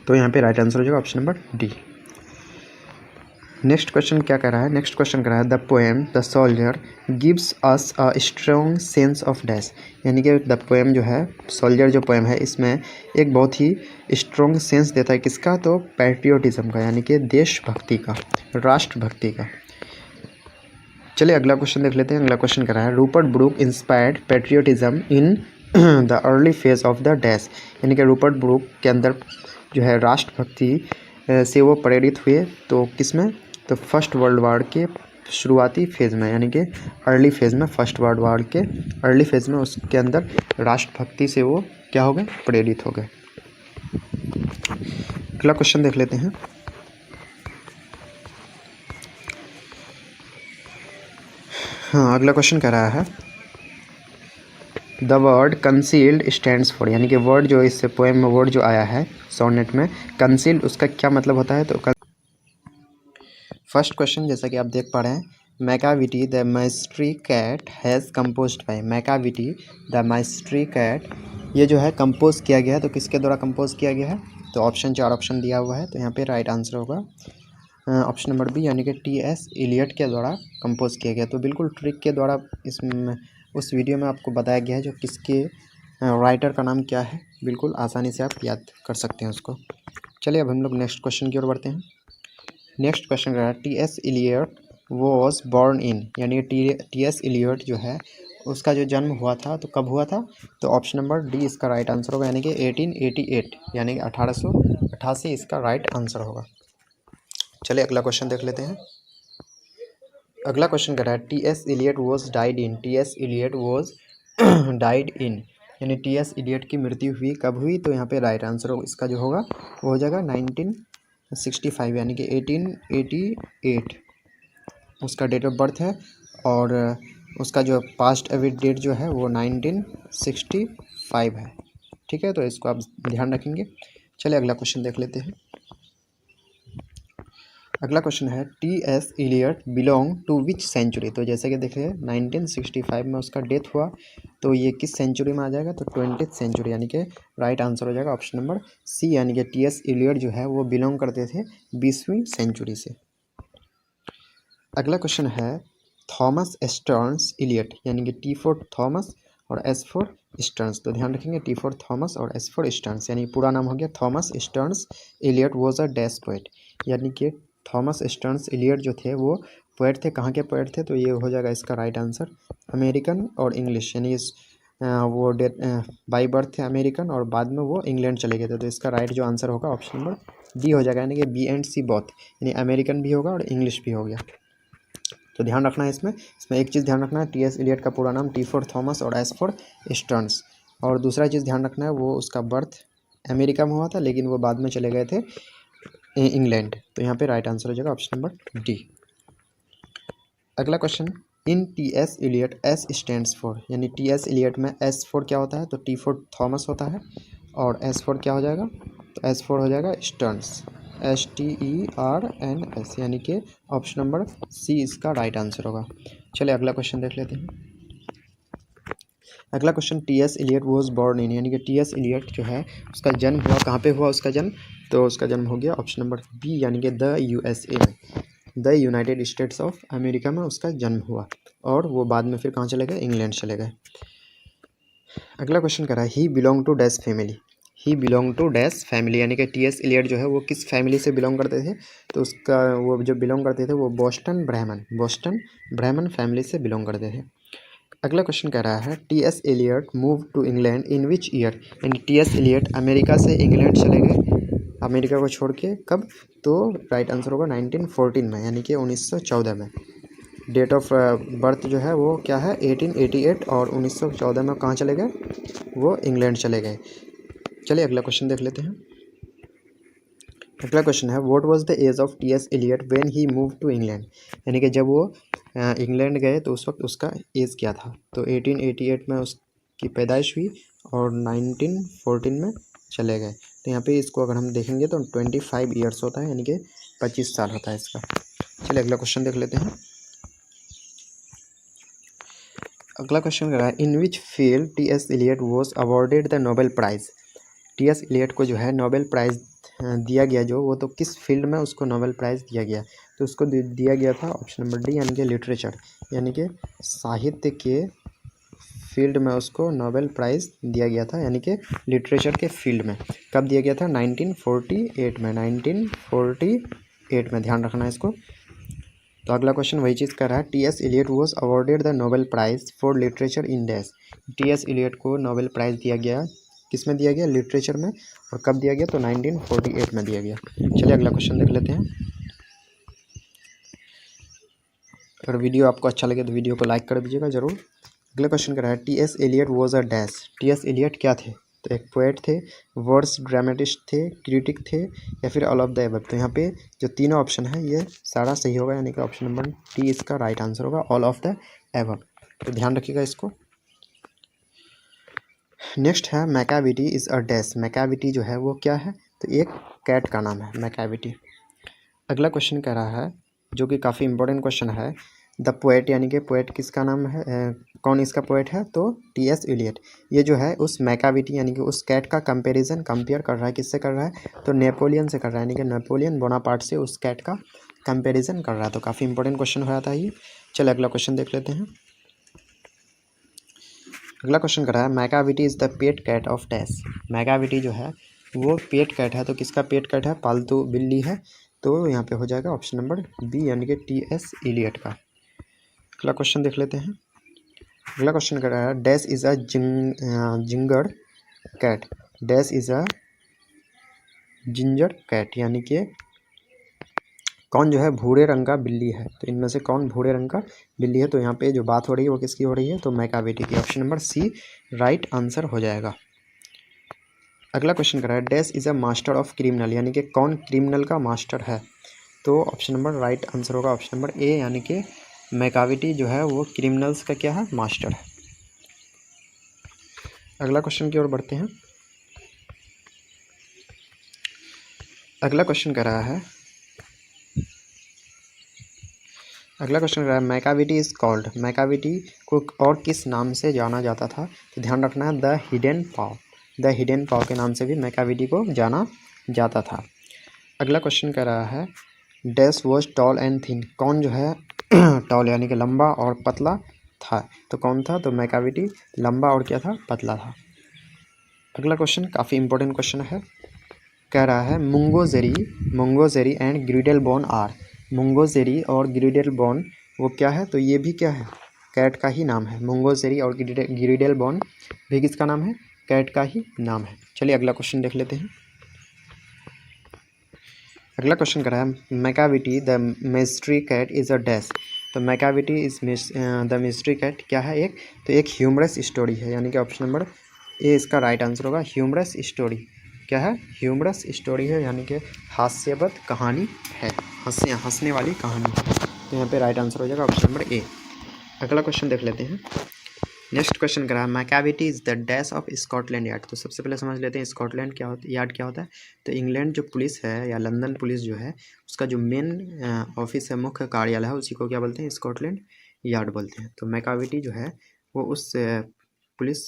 तो यहाँ पे राइट आंसर हो जाएगा option number D. Next question क्या कह रहा है, नेक्स्ट क्वेश्चन कह रहा है the poem the soldier gives us a strong sense of dash, यानी कि द पोएम जो है, सोल्जर जो पोएम है, इसमें एक बहुत ही स्ट्रॉन्ग सेंस देता है, किसका, तो पैट्रियोटिज्म का, यानी कि देशभक्ति का, राष्ट्रभक्ति का। चलिए अगला क्वेश्चन देख लेते हैं। अगला क्वेश्चन कह रहा है Rupert Brooke inspired patriotism in the early phase of the dash, यानी कि रूपर्ट ब्रूक के अंदर जो है राष्ट्रभक्ति से वो प्रेरित हुए, तो किस में, तो फर्स्ट वर्ल्ड वार के शुरुआती फेज़ में, यानी कि अर्ली फेज़ में, फर्स्ट वर्ल्ड वार के अर्ली फेज़ में उसके अंदर राष्ट्रभक्ति से वो क्या हो गए, प्रेरित हो गए। अगला क्वेश्चन देख लेते हैं। हाँ अगला क्वेश्चन कह रहा है the word concealed stands for, यानी कि वर्ड जो इस पोएम में वर्ड जो आया है सोनेट में, कंसील्ड, उसका क्या मतलब होता है, तो फर्स्ट क्वेश्चन जैसा कि आप देख पा रहे हैं, Macavity the mystery cat has composed by, Macavity the mystery cat, ये जो है कंपोज किया गया है, तो किसके द्वारा कंपोज किया गया है, तो ऑप्शन 4 ऑप्शन दिया हुआ है, तो यहाँ पे राइट आंसर होगा ऑप्शन नंबर बी, यानी कि टी.एस. इलियट के द्वारा कंपोज किया गया। तो बिल्कुल ट्रिक के द्वारा उस वीडियो में आपको बताया गया है जो किसके राइटर का नाम क्या है, बिल्कुल आसानी से आप याद कर सकते हैं उसको। चलिए अब हम लोग नेक्स्ट क्वेश्चन की ओर बढ़ते हैं। नेक्स्ट क्वेश्चन रहा T S. Eliot was born in, यानी टी.एस. इलियट जो है उसका जो जन्म हुआ था, तो कब हुआ था, तो ऑप्शन नंबर डी इसका राइट आंसर होगा, यानी कि 1888, यानी कि 1888 इसका राइट आंसर होगा। चलिए अगला क्वेश्चन देख लेते हैं। अगला क्वेश्चन कर रहा है T S. Eliot was died in, T S. Eliot was died in, यानी टी.एस. इलियट की मृत्यु हुई कब हुई, तो यहाँ पे राइट आंसर हो इसका जो होगा वो हो जाएगा 1965, यानी कि 1888 उसका डेट ऑफ बर्थ है, और उसका जो पास्ट एविड डेट जो है वो 1965 है। ठीक है, तो इसको आप ध्यान रखेंगे। चलिए अगला क्वेश्चन देख लेते हैं। अगला क्वेश्चन है T S. Eliot belong to which century. तो जैसे कि देख रहे हैं 1965 में उसका डेथ हुआ, तो ये किस सेंचुरी में आ जाएगा, तो 20th सेंचुरी, यानी कि राइट आंसर हो जाएगा ऑप्शन नंबर सी, यानी कि टी.एस. इलियट जो है वो बिलोंग करते थे 20वीं सेंचुरी से। अगला क्वेश्चन है थॉमस स्टर्न्स इलियट, यानी कि टी फॉर थॉमस और एस फॉर स्टर्न्स। तो ध्यान रखेंगे टी फॉर थॉमस और एस फॉर स्टर्न्स, यानी पूरा नाम हो गया Thomas Stearns Eliot was a dash poet, यानी कि थॉमस स्टर्न्स इलियट जो थे वो पोएट थे। कहाँ के पोएट थे, तो ये हो जाएगा इसका राइट आंसर अमेरिकन और इंग्लिश, यानी इस वो डेथ बाई बर्थ थे अमेरिकन और बाद में वो इंग्लैंड चले गए थे। तो इसका राइट जो आंसर होगा ऑप्शन नंबर डी हो जाएगा, यानी कि बी एंड सी बोथ, यानी अमेरिकन भी होगा और इंग्लिश भी हो गया। तो ध्यान रखना है इसमें एक चीज़ ध्यान रखना है, टी.एस. इलियट का पूरा नाम टी फॉर थॉमस और एस फॉर स्टर्न्स। और दूसरा चीज़ ध्यान रखना है वो उसका बर्थ अमेरिका में हुआ था, लेकिन वो बाद में चले गए थे इंग्लैंड। तो यहाँ पे राइट आंसर हो जाएगा ऑप्शन नंबर डी। अगला question in T S. Eliot S stands for, यानी टी.एस. इलियट में एस फॉर क्या होता है, तो टी फॉर थॉमस होता है और एस फॉर क्या हो जाएगा, तो एस फॉर हो जाएगा स्टर्न्स, STERNS, यानी कि ऑप्शन नंबर सी इसका राइट आंसर होगा। चलिए अगला क्वेश्चन देख लेते हैं। अगला question T S. Eliot was born in, यानी कि टी.एस. इलियट जो है उसका जन्म हुआ कहाँ पे हुआ उसका जन्म, तो उसका जन्म हो गया ऑप्शन नंबर बी, यानी कि द USA में, the United states of America में उसका जन्म हुआ और वो बाद में फिर कहाँ चले गए, इंग्लैंड चले गए। अगला क्वेश्चन कर रहा है he belong to dash family, he belong to dash family, यानी कि टी.एस. इलियट जो है वो किस फैमिली से बिलोंग करते थे, तो उसका वो जो बिलोंग करते थे वो बोस्टन ब्राह्मण फैमिली से बिलोंग करते थे। अगला क्वेश्चन कह रहा है T S. Eliot move to England in which year, यानी टी.एस. इलियट अमेरिका से इंग्लैंड चले गए, अमेरिका को छोड़ के कब, तो राइट आंसर होगा 1914 में, यानी कि 1914 में। डेट ऑफ बर्थ जो है वो क्या है 1888 और 1914 में कहाँ चले गए, वो इंग्लैंड चले गए। चलिए अगला क्वेश्चन देख लेते हैं। अगला क्वेश्चन है what was the age of T S. Eliot when he move to England, यानी कि जब वो इंग्लैंड गए तो उस वक्त उसका एज क्या था, तो 1888 में उसकी पैदाइश हुई और 1914 में चले गए। तो यहाँ पे इसको अगर हम देखेंगे तो 25 ईयर्स होता है, यानी कि 25 साल होता है इसका। चलिए अगला क्वेश्चन देख लेते हैं। अगला क्वेश्चन कह रहा है in which field T S. Eliot was awarded the Nobel prize, T S. Eliot को जो है नोबेल प्राइज़ दिया गया जो, वो तो किस फील्ड में उसको नोबेल प्राइज़ दिया गया, तो उसको दिया गया था ऑप्शन नंबर डी, यानी कि लिटरेचर, यानी कि साहित्य के फील्ड में उसको नोबेल प्राइज़ दिया गया था, यानी कि लिटरेचर के फील्ड में। कब दिया गया था, 1948 में, 1948 में, ध्यान रखना है इसको। तो अगला क्वेश्चन वही चीज़ कर रहा है T S. Eliot was awarded the Nobel prize for literature in dash, T S. Eliot को नोबेल प्राइज़ दिया गया, किस में दिया गया, लिटरेचर में, और कब दिया गया, तो 1948 में दिया गया। चलिए अगला क्वेश्चन देख लेते हैं। अगर वीडियो आपको अच्छा लगे तो वीडियो को लाइक कर दीजिएगा ज़रूर। अगला क्वेश्चन कर रहा है T S. Eliot was a dash, T S. Eliot क्या थे, तो एक पोएट थे, वर्ड्स ड्रामेटिस्ट थे, क्रिटिक थे, या फिर ऑल ऑफ द एबव। तो यहाँ पे जो तीनों ऑप्शन है ये सारा सही होगा, यानी कि ऑप्शन नंबर टी इसका राइट आंसर होगा, ऑल ऑफ द एबव। तो ध्यान रखिएगा इसको। नेक्स्ट है Macavity is a dash, Macavity जो है वो क्या है, तो एक कैट का नाम है मैकाविटी। अगला क्वेश्चन कह रहा है जो कि काफ़ी इंपॉर्टेंट क्वेश्चन है, द पोएट, यानी कि पोएट किसका नाम है, कौन इसका पोएट है, तो टी.एस. इलियट। ये जो है उस मैकाविटी यानी कि उस कैट का कंपेयर कर रहा है, किससे कर रहा है, तो नेपोलियन से कर रहा है, यानी कि नेपोलियन बोनापार्ट से उस कैट का कंपेरिजन कर रहा है। तो काफ़ी इंपॉर्टेंट क्वेश्चन हो जाता है ये। चलिए अगला क्वेश्चन देख लेते हैं। अगला क्वेश्चन कर रहा है Macavity is the pet cat of dash, Macavity जो है वो पेट कैट है, तो किसका पेट कैट है, पालतू बिल्ली है, तो यहाँ पे हो जाएगा ऑप्शन नंबर बी, यानी कि टी.एस. इलियट का। अगला क्वेश्चन देख लेते हैं। अगला क्वेश्चन कर रहा है dash is a ginger cat, dash is a ginger cat, यानी कि कौन जो है भूरे रंग का बिल्ली है, तो इनमें से कौन भूरे रंग का बिल्ली है, तो यहाँ पे जो बात हो रही है वो किसकी हो रही है, तो मैकाविटी की, option number C right answer हो जाएगा। अगला क्वेश्चन कर रहा है dash is a master of criminal, यानी कि कौन क्रिमिनल का मास्टर है, तो ऑप्शन नंबर राइट आंसर होगा ऑप्शन नंबर ए, यानी कि मैकाविटी जो है वो क्रिमिनल्स का क्या है, मास्टर है। अगला क्वेश्चन की ओर बढ़ते हैं। अगला क्वेश्चन कह रहा है अगला क्वेश्चन है मैकाविटी इज कॉल्ड, मैकाविटी को और किस नाम से जाना जाता था? तो ध्यान रखना है the hidden paw, the hidden paw के नाम से भी मैकाविटी को जाना जाता था। अगला क्वेश्चन कह रहा है dash was tall and thin, कौन जो है टॉल यानी कि लंबा और पतला था? तो कौन था? तो मैकाविटी लंबा और क्या था? पतला था। अगला क्वेश्चन काफ़ी इंपॉर्टेंट क्वेश्चन है, कह रहा है मुंगोजेरी एंड ग्रिडेलबोन आर, मुंगोजेरी और ग्रिडेलबोन वो क्या है? तो ये भी क्या है? कैट का ही नाम है। मुंगोजेरी और ग्रिडेलबोन भी किसका नाम है? कैट का ही नाम है। चलिए अगला क्वेश्चन देख लेते हैं। अगला क्वेश्चन कर रहा है Macavity the mystery cat is a dash, तो Macavity is the mystery cat क्या है? एक तो एक ह्यूमरस स्टोरी है, यानी कि ऑप्शन नंबर ए इसका राइट आंसर होगा। ह्यूमरस स्टोरी क्या है? ह्यूमरस स्टोरी है, यानी कि हास्यवत कहानी है, हंसने वाली कहानी है। तो यहाँ पे राइट आंसर हो जाएगा ऑप्शन नंबर ए। अगला क्वेश्चन देख लेते हैं। नेक्स्ट क्वेश्चन करा है Macavity is the dash of Scotland yard, तो सबसे पहले समझ लेते हैं स्कॉटलैंड क्या होता है, यार्ड क्या होता है। तो इंग्लैंड जो पुलिस है या लंदन पुलिस जो है उसका जो मेन ऑफिस है, मुख्य कार्यालय है, उसी को क्या बोलते हैं? स्कॉटलैंड यार्ड बोलते हैं। तो मैकाविटी जो है वो उस पुलिस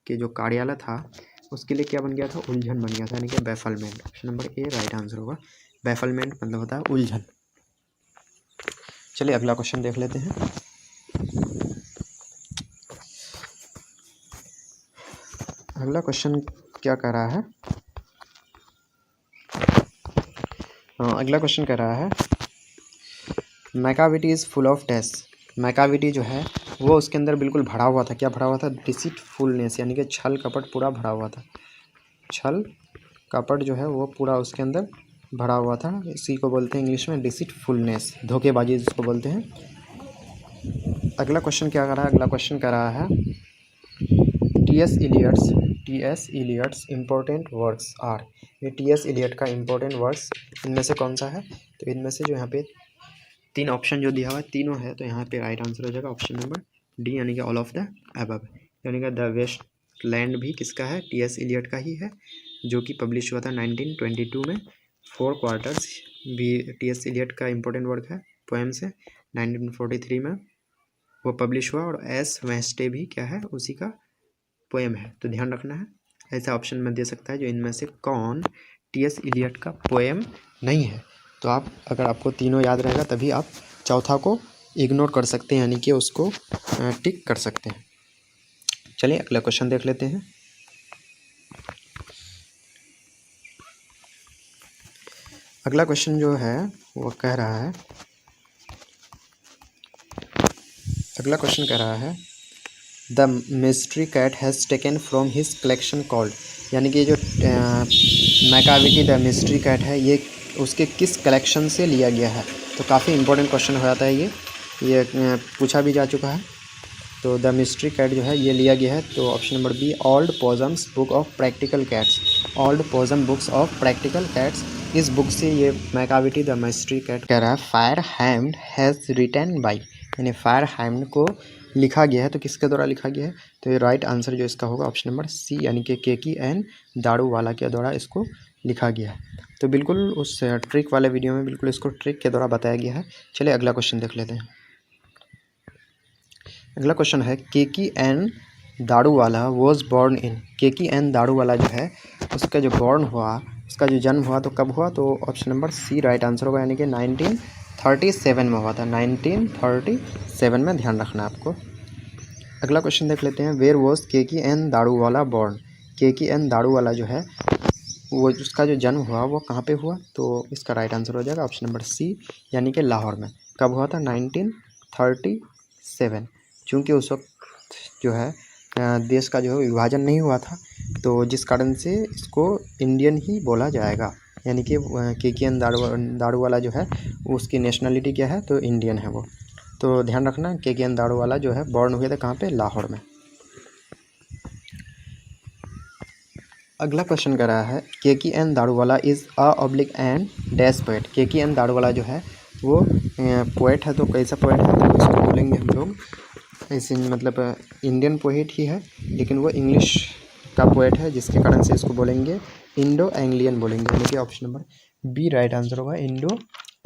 के जो कार्यालय था उसके लिए क्या बन गया था? उलझन बन गया था, यानी कि bafflement. Option number A right answer होगा। बैफलमेंट मतलब होता है उलझन। चलिए अगला क्वेश्चन देख लेते हैं। अगला क्वेश्चन क्या कह रहा है? अगला क्वेश्चन कह रहा है Macavity is full of dash, Macavity जो है वो उसके अंदर बिल्कुल भरा हुआ था। क्या भरा हुआ था? डिसीटफुलनेस, यानी कि छल कपट पूरा भरा हुआ था। छल कपट जो है वो पूरा उसके अंदर भरा हुआ था। इसी को बोलते हैं इंग्लिश में डिसीटफुलनेस, धोखेबाजी जिसको बोलते हैं। अगला क्वेश्चन क्या कर रहा है? अगला क्वेश्चन कह रहा है T S Eliot's important works are, ये टी एस इलियट का इम्पोर्टेंट वर्क्स इनमें से कौन सा है? तो इनमें से जो यहाँ पे तीन ऑप्शन जो दिया हुआ है तीनों है, तो यहाँ पे राइट आंसर हो जाएगा ऑप्शन नंबर डी, यानी कि ऑल ऑफ द अबव। यानी कि द वेस्ट लैंड भी किसका है? टी एस इलियट का ही है, जो कि पब्लिश हुआ था 1922 में। 4 क्वार्टर्स भी टी एस इलियट का इम्पोर्टेंट वर्क है, पोएम से 1943 में वो पब्लिश हुआ। और एस वेस्टे भी क्या है? उसी का पोएम है। तो ध्यान रखना है, ऐसा ऑप्शन में दे सकता है जो इनमें से कौन टी एस इलियट का पोएम नहीं है। तो आप अगर आपको तीनों याद रहेगा तभी आप चौथा को इग्नोर कर सकते हैं, यानी कि उसको टिक कर सकते हैं। चलिए अगला क्वेश्चन देख लेते हैं। अगला क्वेश्चन जो है वो कह रहा है, अगला क्वेश्चन कह रहा है the mystery cat has taken from his collection called, यानी कि जो मैकाविटी द मिस्ट्री कैट है ये उसके किस कलेक्शन से लिया गया है? तो काफ़ी इंपॉर्टेंट क्वेश्चन हो जाता है ये पूछा भी जा चुका है। तो द मिस्ट्री कैट जो है ये लिया गया है, तो option number B old possum's book of practical cats, old possum books of practical cats, इस बुक से ये मैकाविटी द मिस्ट्री कैट कह रहा है। Fire hammed has written by, यानी फायर हैम्ड को लिखा गया है, तो किसके द्वारा लिखा गया है? तो ये राइट आंसर जो इसका होगा ऑप्शन नंबर सी, यानी कि केकी एन दारूवाला के द्वारा इसको लिखा गया है। तो बिल्कुल उस ट्रिक वाले वीडियो में बिल्कुल इसको ट्रिक के द्वारा बताया गया है। चलिए अगला क्वेश्चन देख लेते हैं। अगला क्वेश्चन है Keki N Daruwalla was born in, Keki N Daruwalla जो है उसका जो बॉर्न हुआ, उसका जो जन्म हुआ तो कब हुआ? तो option number C right answer होगा, यानी कि 1937 में हुआ था, 1937 में, ध्यान रखना है आपको। अगला क्वेश्चन देख लेते हैं where was Keki N Daruwalla born, Keki N Daruwalla जो है वो उसका जो जन्म हुआ वो कहाँ पे हुआ? तो इसका राइट आंसर हो जाएगा ऑप्शन नंबर सी, यानी कि लाहौर में। कब हुआ था? 1937, चूँकि उस वक्त जो है देश का जो है विभाजन नहीं हुआ था, तो जिस कारण से इसको इंडियन ही बोला जाएगा, यानी कि केकी एन दारूवाला जो है उसकी नेशनलिटी क्या है? तो इंडियन है वो। तो ध्यान रखना केकी एन दारूवाला जो है बॉर्न हुए थे कहाँ पे? लाहौर में। अगला क्वेश्चन कर रहा है Keki N Daruwalla is a oblique and dash poet, Keki N Daruwalla जो है वो पोएट है, तो कैसा पोएट है? तो इसको बोलेंगे हम लोग ऐसे, मतलब इंडियन पोएट ही है लेकिन वो इंग्लिश का पोएट है, जिसके कारण से इसको बोलेंगे इंडो एंग्लियन बोलेंगे, यानी कि option number B right answer होगा, इंडो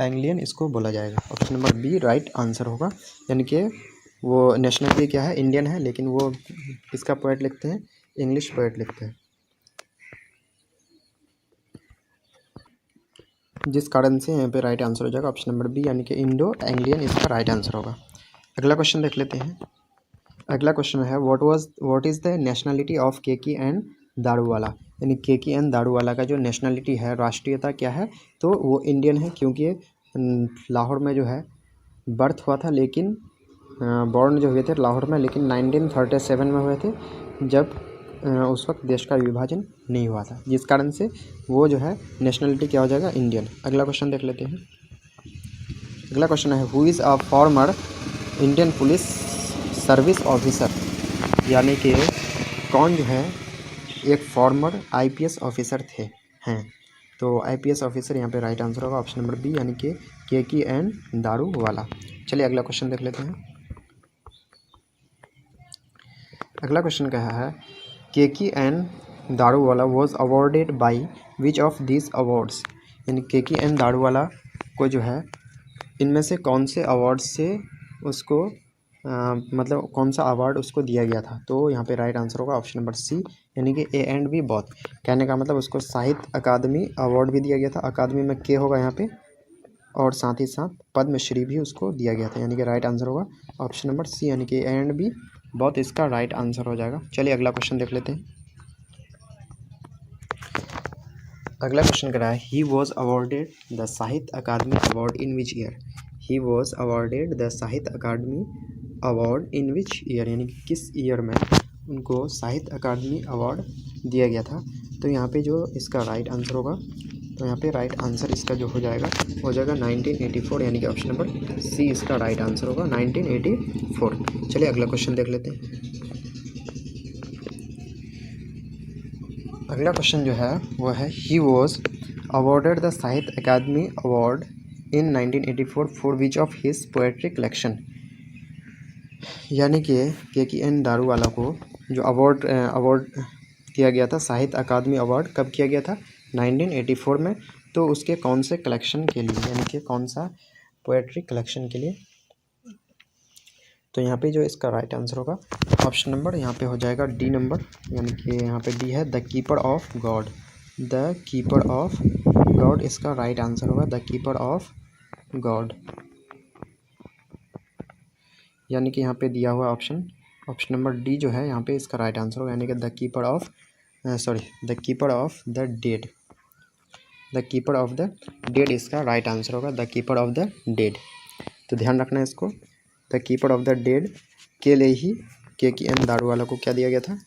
एंग्लियन इसको बोला जाएगा। Option number B right answer होगा। यानी कि वो नेशनलिटी क्या है, इंडियन है, लेकिन वो इसका पोएट लिखते हैं, इंग्लिश पोएट लिखते हैं, जिस कारण से यहाँ पे राइट आंसर हो जाएगा ऑप्शन नंबर बी, यानी कि इंडो एंग्लियन इसका राइट आंसर होगा। अगला क्वेश्चन देख लेते हैं। अगला क्वेश्चन है what is the nationality of Keki and Daruwalla. यानी केकी एंड दारूवाला का जो नेशनलिटी है, राष्ट्रीयता क्या है, तो वो इंडियन है, क्योंकि लाहौर में जो है बर्थ हुआ था, लेकिन बॉर्न जो हुए थे लाहौर में, लेकिन 1937 में हुए थे, जब उस वक्त देश का विभाजन नहीं हुआ था, जिस कारण से वो जो है नेशनलिटी क्या हो जाएगा, इंडियन। अगला क्वेश्चन देख लेते हैं। अगला क्वेश्चन है who is a former Indian police service officer. यानी कि कौन जो है एक फॉर्मर आईपीएस ऑफिसर थे हैं। तो आईपीएस ऑफिसर यहाँ पे राइट आंसर होगा ऑप्शन नंबर बी, यानी कि केकी एंड दारूवाला। चलिए अगला क्वेश्चन देख लेते हैं। अगला क्वेश्चन क्या है Keki and Daruwalla was awarded by which of this awards. यानी केकी एंड दारूवाला को जो है इनमें से कौन से अवार्ड से उसको मतलब कौन सा अवार्ड उसको दिया गया था। तो यहाँ पे राइट आंसर होगा ऑप्शन नंबर सी, यानी कि ए एंड बी बोथ। कहने का मतलब उसको साहित्य अकादमी अवार्ड भी दिया गया था, अकादमी में के होगा यहाँ पे, और साथ ही साथ पद्मश्री भी उसको दिया गया था। यानी कि राइट आंसर होगा ऑप्शन नंबर सी, यानी कि ए एंड बी बोथ इसका राइट आंसर हो जाएगा। चलिए अगला क्वेश्चन देख लेते हैं। अगला क्वेश्चन कह रहा है ही was awarded the Sahitya Akademi award in which year. He was awarded the Sahitya Akademi award in which year, यानी कि किस ईयर में उनको साहित्य अकादमी अवार्ड दिया गया था। तो यहाँ पे जो इसका राइट आंसर होगा, तो यहाँ पे राइट आंसर इसका जो हो जाएगा 1984, यानी कि ऑप्शन नंबर सी इसका राइट आंसर होगा 1984। चलिए अगला क्वेश्चन देख लेते हैं। अगला क्वेश्चन जो है वो है ही was awarded the Sahitya Akademi award in 1984 for which of his poetry collection. यानी कि केकी एंड दारूवाला को जो अवार्ड दिया गया था, साहित्य अकादमी अवार्ड कब किया गया था, 1984 में। तो उसके कौन से कलेक्शन के लिए, यानी कि कौन सा पोएट्री कलेक्शन के लिए। तो यहाँ पे जो इसका राइट आंसर होगा ऑप्शन नंबर यहाँ पे हो जाएगा डी नंबर, यानी कि यहाँ पे डी है the keeper of God. The keeper of God इसका राइट आंसर होगा, द कीपर ऑफ गॉड। यानी कि यहाँ पे दिया हुआ ऑप्शन नंबर डी जो है यहाँ पे इसका राइट आंसर होगा, यानी कि the keeper of the keeper of the dead. The keeper of the dead इसका राइट आंसर होगा, the keeper of the dead. तो ध्यान रखना है इसको, the keeper of the dead के लिए ही केकी एंड दारूवाला को क्या दिया गया था,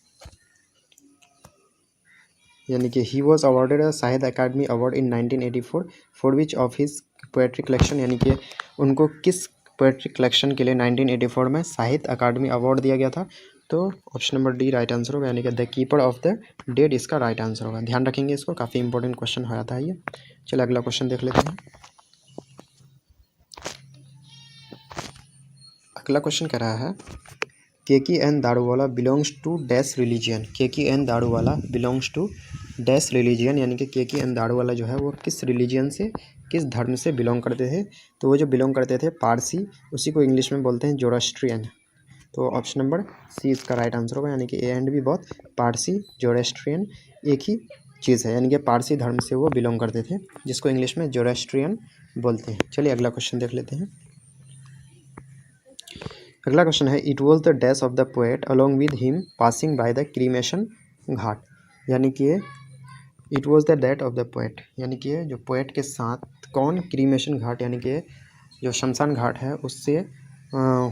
यानी कि ही was awarded Sahitya Akademi award in 1984 for which of his poetry collection. यानी कि उनको किस पोएट्री कलेक्शन के लिए 1984 में साहित्य अकादमी अवार्ड दिया गया था। तो option number D right answer होगा, यानी कि the keeper of the dead इसका राइट आंसर होगा। ध्यान रखेंगे इसको, काफ़ी इंपॉर्टेंट क्वेश्चन हो जाता है ये। चलिए अगला क्वेश्चन देख लेते हैं। अगला क्वेश्चन कह रहा है Keki and Daruwalla belongs to dash religion. Keki and Daruwalla belongs to dash religion, यानी कि केकी एंड दारूवाला जो है वो किस रिलीजियन से, किस धर्म से बिलोंग करते थे। तो वो जो बिलोंग करते थे पारसी, उसी को इंग्लिश में बोलते हैं जोरास्ट्रियन। तो ऑप्शन नंबर सी इसका राइट आंसर होगा, यानी कि ए एंड बी बहुत पारसी जोरास्ट्रियन एक ही चीज़ है, यानी कि पारसी धर्म से वो बिलोंग करते थे, जिसको इंग्लिश में जोरास्ट्रियन बोलते हैं। चलिए अगला क्वेश्चन देख लेते हैं। अगला क्वेश्चन है it was the dash of the poet along with him passing by the cremation ghat. यानी कि it was the death of the poet, यानी कि जो पोएट के साथ कौन क्रीमेशन घाट, यानी कि जो शमशान घाट है उससे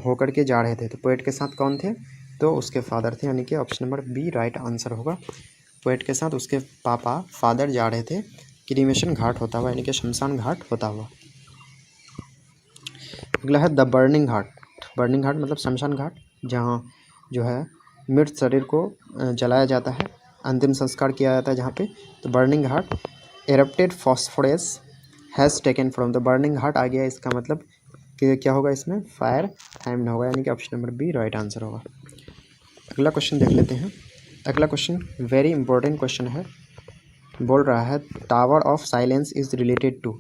होकर के जा रहे थे। तो पोएट के साथ कौन थे, तो उसके फादर थे, यानी कि option number B right answer होगा। पोएट के साथ उसके पापा फादर जा रहे थे क्रीमेशन घाट होता हुआ, यानी कि शमशान घाट होता हुआ। अगला है द बर्निंग घाट। बर्निंग घाट मतलब शमशान घाट, जहाँ जो है मृत शरीर को जलाया जाता है, अंतिम संस्कार किया जाता है जहाँ पे। तो burning ghat erupted phosphorus has taken from. The burning ghat आ गया, इसका मतलब कि क्या होगा इसमें, फायर हैंड होगा, यानी कि option number B right answer होगा। अगला क्वेश्चन देख लेते हैं। अगला क्वेश्चन वेरी इंपॉर्टेंट क्वेश्चन है, बोल रहा है tower of silence is related to.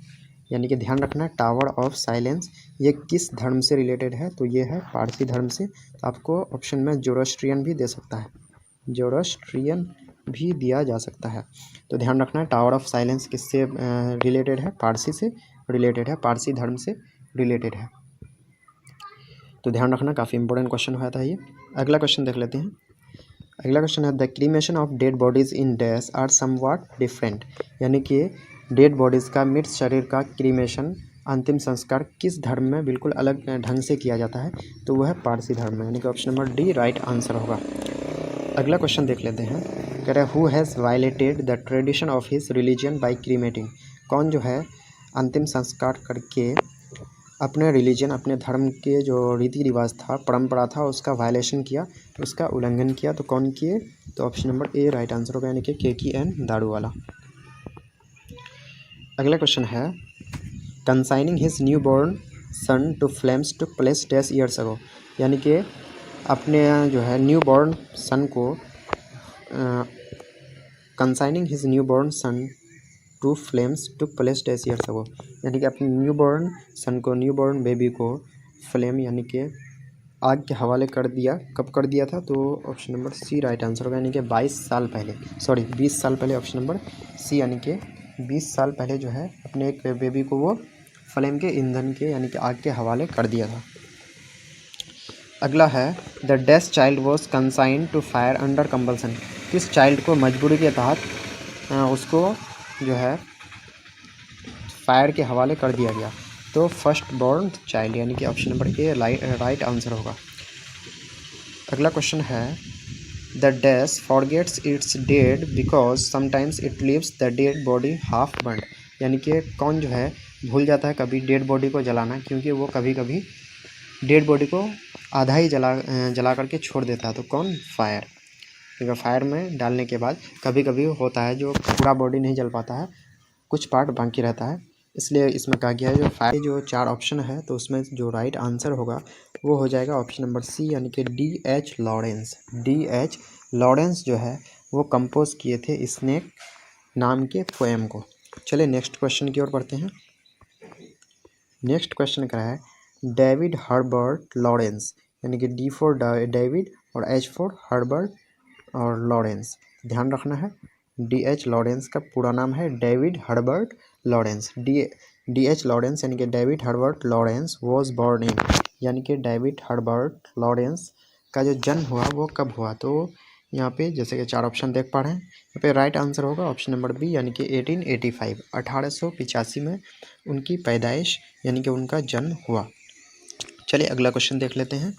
यानी कि ध्यान रखना टावर ऑफ साइलेंस ये किस धर्म से रिलेटेड है, तो ये है पारसी धर्म से। तो आपको ऑप्शन में जोरोस्ट्रियन भी दे सकता है, जोरोस्ट्रियन भी दिया जा सकता है। तो ध्यान रखना टावर ऑफ साइलेंस किससे रिलेटेड है, पारसी से रिलेटेड है, पारसी धर्म से रिलेटेड है। तो ध्यान रखना, काफ़ी इंपॉर्टेंट क्वेश्चन हुआ था ये। अगला क्वेश्चन देख लेते हैं। अगला क्वेश्चन है the cremation of dead bodies in dash are somewhat different, यानी कि डेड बॉडीज़ का, मृत शरीर का क्रीमेशन, अंतिम संस्कार किस धर्म में बिल्कुल अलग ढंग से किया जाता है, तो वह है पारसी धर्म में, यानी कि option number D right answer होगा। अगला क्वेश्चन देख लेते हैं। कह रहे who has violated the tradition of his religion by cremating, कौन जो है अंतिम संस्कार करके अपने रिलीजन, अपने धर्म के जो रीति रिवाज था, परंपरा था, उसका वायलेशन किया, उसका उल्लंघन किया, तो कौन किए, तो option number A right answer होगा, यानी कि KKN दारूवाला। अगला क्वेश्चन है consigning his new born son to flames to place 10 years ago, यानी कि अपने जो है न्यू बॉर्न सन को consigning his new born son to flames to place 10 years ago, यानी कि अपने न्यू बॉर्न सन को, न्यू बॉर्न बेबी को फ्लेम यानी कि आग के हवाले कर दिया, कब कर दिया था, तो option number C right answer होगा, यानी कि 22 साल पहले, सॉरी 20 साल पहले, ऑप्शन नंबर सी, यानी कि 20 साल पहले जो है अपने एक बेबी को वो फ्लेम के, ईंधन के, यानी कि आग के हवाले कर दिया था। अगला है the dash child was consigned to fire under compulsion, किस चाइल्ड को मजबूरी के तहत उसको जो है फायर के हवाले कर दिया गया, तो फर्स्ट बॉर्न चाइल्ड, यानी कि option number A right answer होगा। अगला क्वेश्चन है the dash forgets it's dead because sometimes it leaves the dead body half burn, यानी कि कौन जो है भूल जाता है कभी डेड बॉडी को जलाना, क्योंकि वो कभी कभी डेड बॉडी को आधा ही जला करके छोड़ देता है, तो कौन, फायर, क्योंकि फायर में डालने के बाद कभी कभी होता है जो पूरा बॉडी नहीं जल पाता है, कुछ पार्ट बाकी रहता है, इसलिए इसमें कहा गया है जो फायर, जो 4 ऑप्शन है तो उसमें जो राइट आंसर होगा वो हो जाएगा ऑप्शन नंबर सी, यानी कि DH लॉरेंस। DH लॉरेंस जो है वो कंपोज किए थे स्नेक नाम के पोएम को। चलिए नेक्स्ट क्वेश्चन की ओर बढ़ते हैं। नेक्स्ट क्वेश्चन क्या है डेविड हर्बर्ट लॉरेंस, यानी कि D फॉर डेविड और H फॉर हर्बर्ट और लॉरेंस। ध्यान रखना है DH लॉरेंस का पूरा नाम है David Herbert Lawrence. DH Lawrence यानी कि David Herbert Lawrence was born in, यानी कि डेविड हर्बर्ट लॉरेंस का जो जन्म हुआ वो कब हुआ, तो यहाँ पे जैसे कि 4 ऑप्शन देख पा रहे हैं, यहाँ पे राइट आंसर होगा ऑप्शन नंबर बी, यानी कि 1885, 1885 में उनकी पैदाइश यानी कि उनका जन्म हुआ। चलिए अगला क्वेश्चन देख लेते हैं।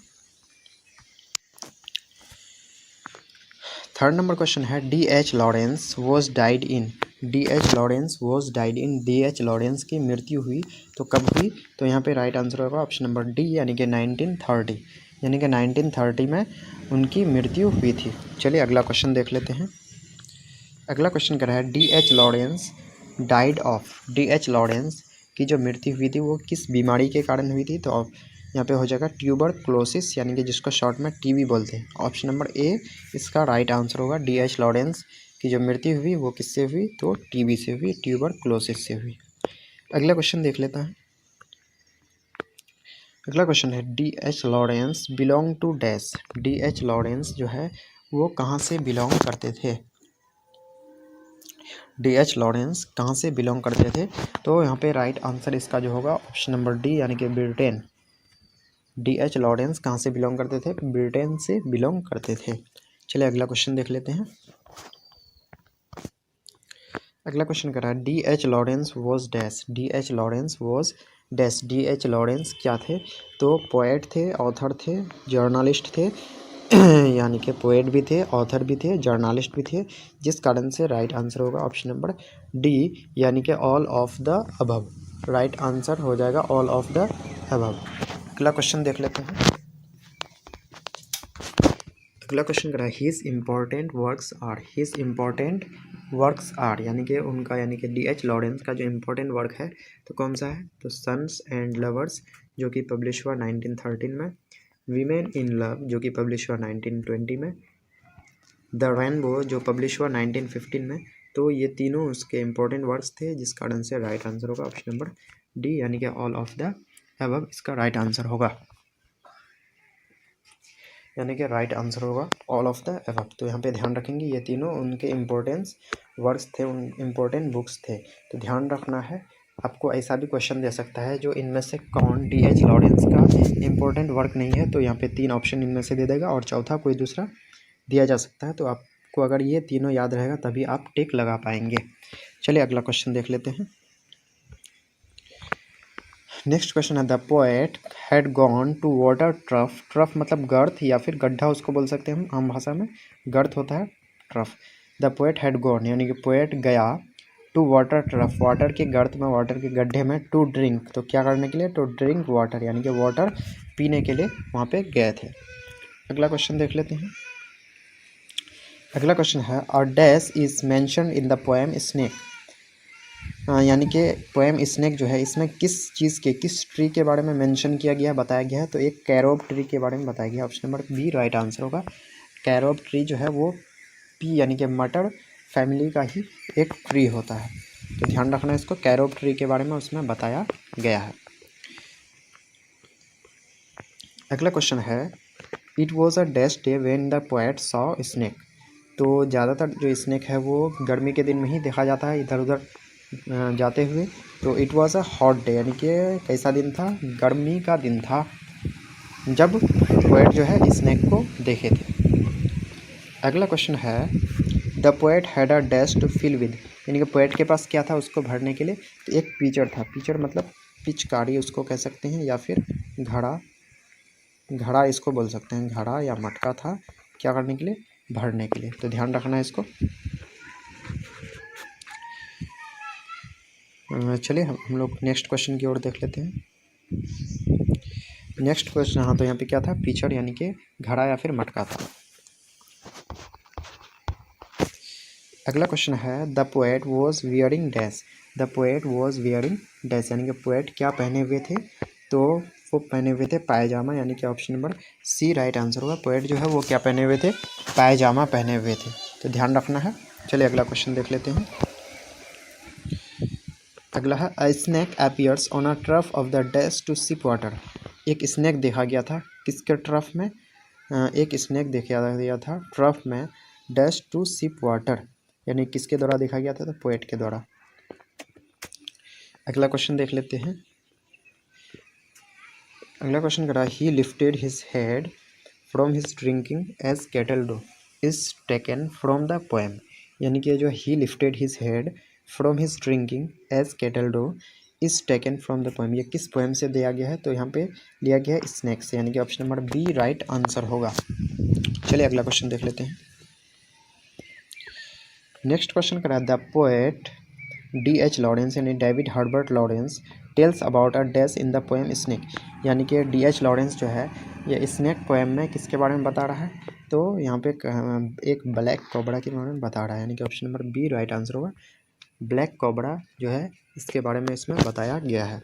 थर्ड नंबर क्वेश्चन है DH Lawrence was died in, DH Lawrence was died in, DH Lawrence की मृत्यु हुई तो कब हुई, तो यहाँ पे राइट आंसर होगा ऑप्शन नंबर डी, यानी कि 1930, यानी कि 1930 में उनकी मृत्यु हुई थी। चलिए अगला क्वेश्चन देख लेते हैं। अगला क्वेश्चन क्या है DH Lawrence died of, DH Lawrence की जो मृत्यु हुई थी वो किस बीमारी के कारण हुई थी, तो यहाँ पे हो जाएगा ट्यूबरक्लोसिस, यानी कि जिसको शॉर्ट में TB बोलते हैं। ऑप्शन नंबर ए इसका राइट आंसर होगा। DH लॉरेंस की जो मृत्यु हुई वो किससे हुई, तो TB से हुई, ट्यूबरक्लोसिस से हुई। अगला क्वेश्चन देख लेता है। अगला क्वेश्चन है DH Lawrence belong to dash, DH Lawrence जो है वो कहाँ से बिलोंग करते थे, DH लॉरेंस कहाँ से बिलोंग करते थे, तो यहाँ पे राइट आंसर इसका जो होगा ऑप्शन नंबर डी, यानी कि ब्रिटेन। DH लॉरेंस कहाँ से बिलोंग करते थे, ब्रिटेन से बिलोंग करते थे। चलिए अगला क्वेश्चन देख लेते हैं। अगला क्वेश्चन कर रहा है DH Lawrence was dash, DH Lawrence was dash, DH Lawrence क्या थे, तो पोएट थे, ऑथर थे, जर्नलिस्ट थे यानी कि पोएट भी थे, ऑथर भी थे, जर्नलिस्ट भी थे, जिस कारण से राइट आंसर होगा ऑप्शन नंबर डी, यानी कि all of the above. Right answer हो जाएगा ऑल ऑफ द अबव। अगला क्वेश्चन देख लेते हैं। अगला क्वेश्चन कर रहा है his important works are, his important works are, यानी कि उनका, यानी कि DH लॉरेंस का जो इम्पोर्टेंट वर्क है तो कौन सा है, तो सन्स एंड लवर्स जो कि पब्लिश हुआ 1913 में, वीमेन इन लव जो कि पब्लिश हुआ 1920 में, द रेनबो जो पब्लिश हुआ 1915 में, तो ये तीनों उसके इंपॉर्टेंट वर्ड्स थे, जिस कारण से राइट आंसर होगा ऑप्शन नंबर डी, यानी कि ऑल ऑफ द अबव इसका राइट आंसर होगा, यानी कि राइट आंसर होगा ऑल ऑफ द अबव। तो यहाँ पे ध्यान रखेंगे ये तीनों उनके इम्पोर्टेंस वर्ड्स थे, उन इम्पोर्टेंट बुक्स थे, तो ध्यान रखना है। आपको ऐसा भी क्वेश्चन दे सकता है जो इनमें से कौन D.H. लॉरेंस का इम्पोर्टेंट वर्क नहीं है, तो यहाँ पे 3 ऑप्शन इनमें से दे देगा और चौथा कोई दूसरा दिया जा सकता है। तो आपको अगर ये तीनों याद रहेगा तभी आप टिक लगा पाएंगे। चलिए अगला क्वेश्चन देख लेते हैं। नेक्स्ट क्वेश्चन है the poet had gone to water trough. Trough मतलब गर्त या फिर गड्ढा उसको बोल सकते हैं हम आम भाषा में, गर्त होता है trough. The poet had gone यानी कि पोएट गया टू वाटर ट्रफ, वाटर के गर्त में, वाटर के गड्ढे में, टू ड्रिंक तो क्या करने के लिए, टू ड्रिंक वाटर यानी कि वाटर पीने के लिए वहाँ पे गए थे। अगला क्वेश्चन देख लेते हैं। अगला क्वेश्चन है a dash is mentioned in the poem snake, यानी कि पोएम स्नेक जो है इसमें किस चीज़ के, किस ट्री के बारे में मेंशन किया गया है, बताया गया है, तो एक कैरोब ट्री के बारे में बताया गया। Option number B right answer होगा। कैरोब ट्री जो है वो पी यानी कि मटर फैमिली का ही एक ट्री होता है, तो ध्यान रखना इसको, कैरोब ट्री के बारे में उसमें बताया गया है। अगला क्वेश्चन है it was a dash day when the poet saw snake, तो ज़्यादातर जो स्नेक है वो गर्मी के दिन में ही देखा जाता है इधर उधर जाते हुए, तो it was a hot day यानी कि कैसा दिन था, गर्मी का दिन था जब पोएट जो है स्नेक को देखे थे। अगला क्वेश्चन है the poet had a dash to fill with, यानी कि पोएट के पास क्या था उसको भरने के लिए, तो एक पिचर था, पिचर मतलब पिचकारी उसको कह सकते हैं, या फिर घड़ा, घड़ा इसको बोल सकते हैं, घड़ा या मटका था, क्या करने के लिए, भरने के लिए, तो ध्यान रखना है इसको। चलिए हम लोग नेक्स्ट क्वेश्चन की ओर देख लेते हैं। नेक्स्ट क्वेश्चन, हाँ तो यहाँ पे क्या था, पिचर यानी कि घड़ा या फिर मटका था। अगला क्वेश्चन है the poet was wearing dash, the poet was wearing dash यानी कि पोएट क्या पहने हुए थे, तो वो पहने हुए थे पायजामा, यानी कि option number C right answer होगा। पोएट जो है वो क्या पहने हुए थे, पायजामा पहने हुए थे, तो ध्यान रखना है। चलिए अगला क्वेश्चन देख लेते हैं। अगला है a snake appears on a trough of the dash to sip water, एक स्नैक देखा गया था किसके ट्रफ में, एक स्नैक देखा गया था ट्रफ में डैश टू सिप वाटर, यानी किसके द्वारा देखा गया था, तो पोएट के द्वारा। अगला क्वेश्चन देख लेते हैं। अगला क्वेश्चन कर रहा है he lifted his head from his drinking as cattle do is taken from the poem, यानी कि जो he lifted his head from his drinking as cattle do is taken from the poem, ये किस poem से दिया गया है, तो यहाँ पे लिया गया है स्नैक से, यानी कि option number B right answer होगा। चलिए अगला क्वेश्चन देख लेते हैं। नेक्स्ट क्वेश्चन करा द पोएट D.H. लॉरेंस यानी David Herbert Lawrence tells about a dash in the poem snake, यानी कि D.H. लॉरेंस जो है ये स्नेक पोएम में किसके बारे में बता रहा है, तो यहाँ पे एक ब्लैक कोबरा के बारे में बता रहा है, यानी कि option number B right answer होगा। ब्लैक कोबरा जो है इसके बारे में इसमें बताया गया है।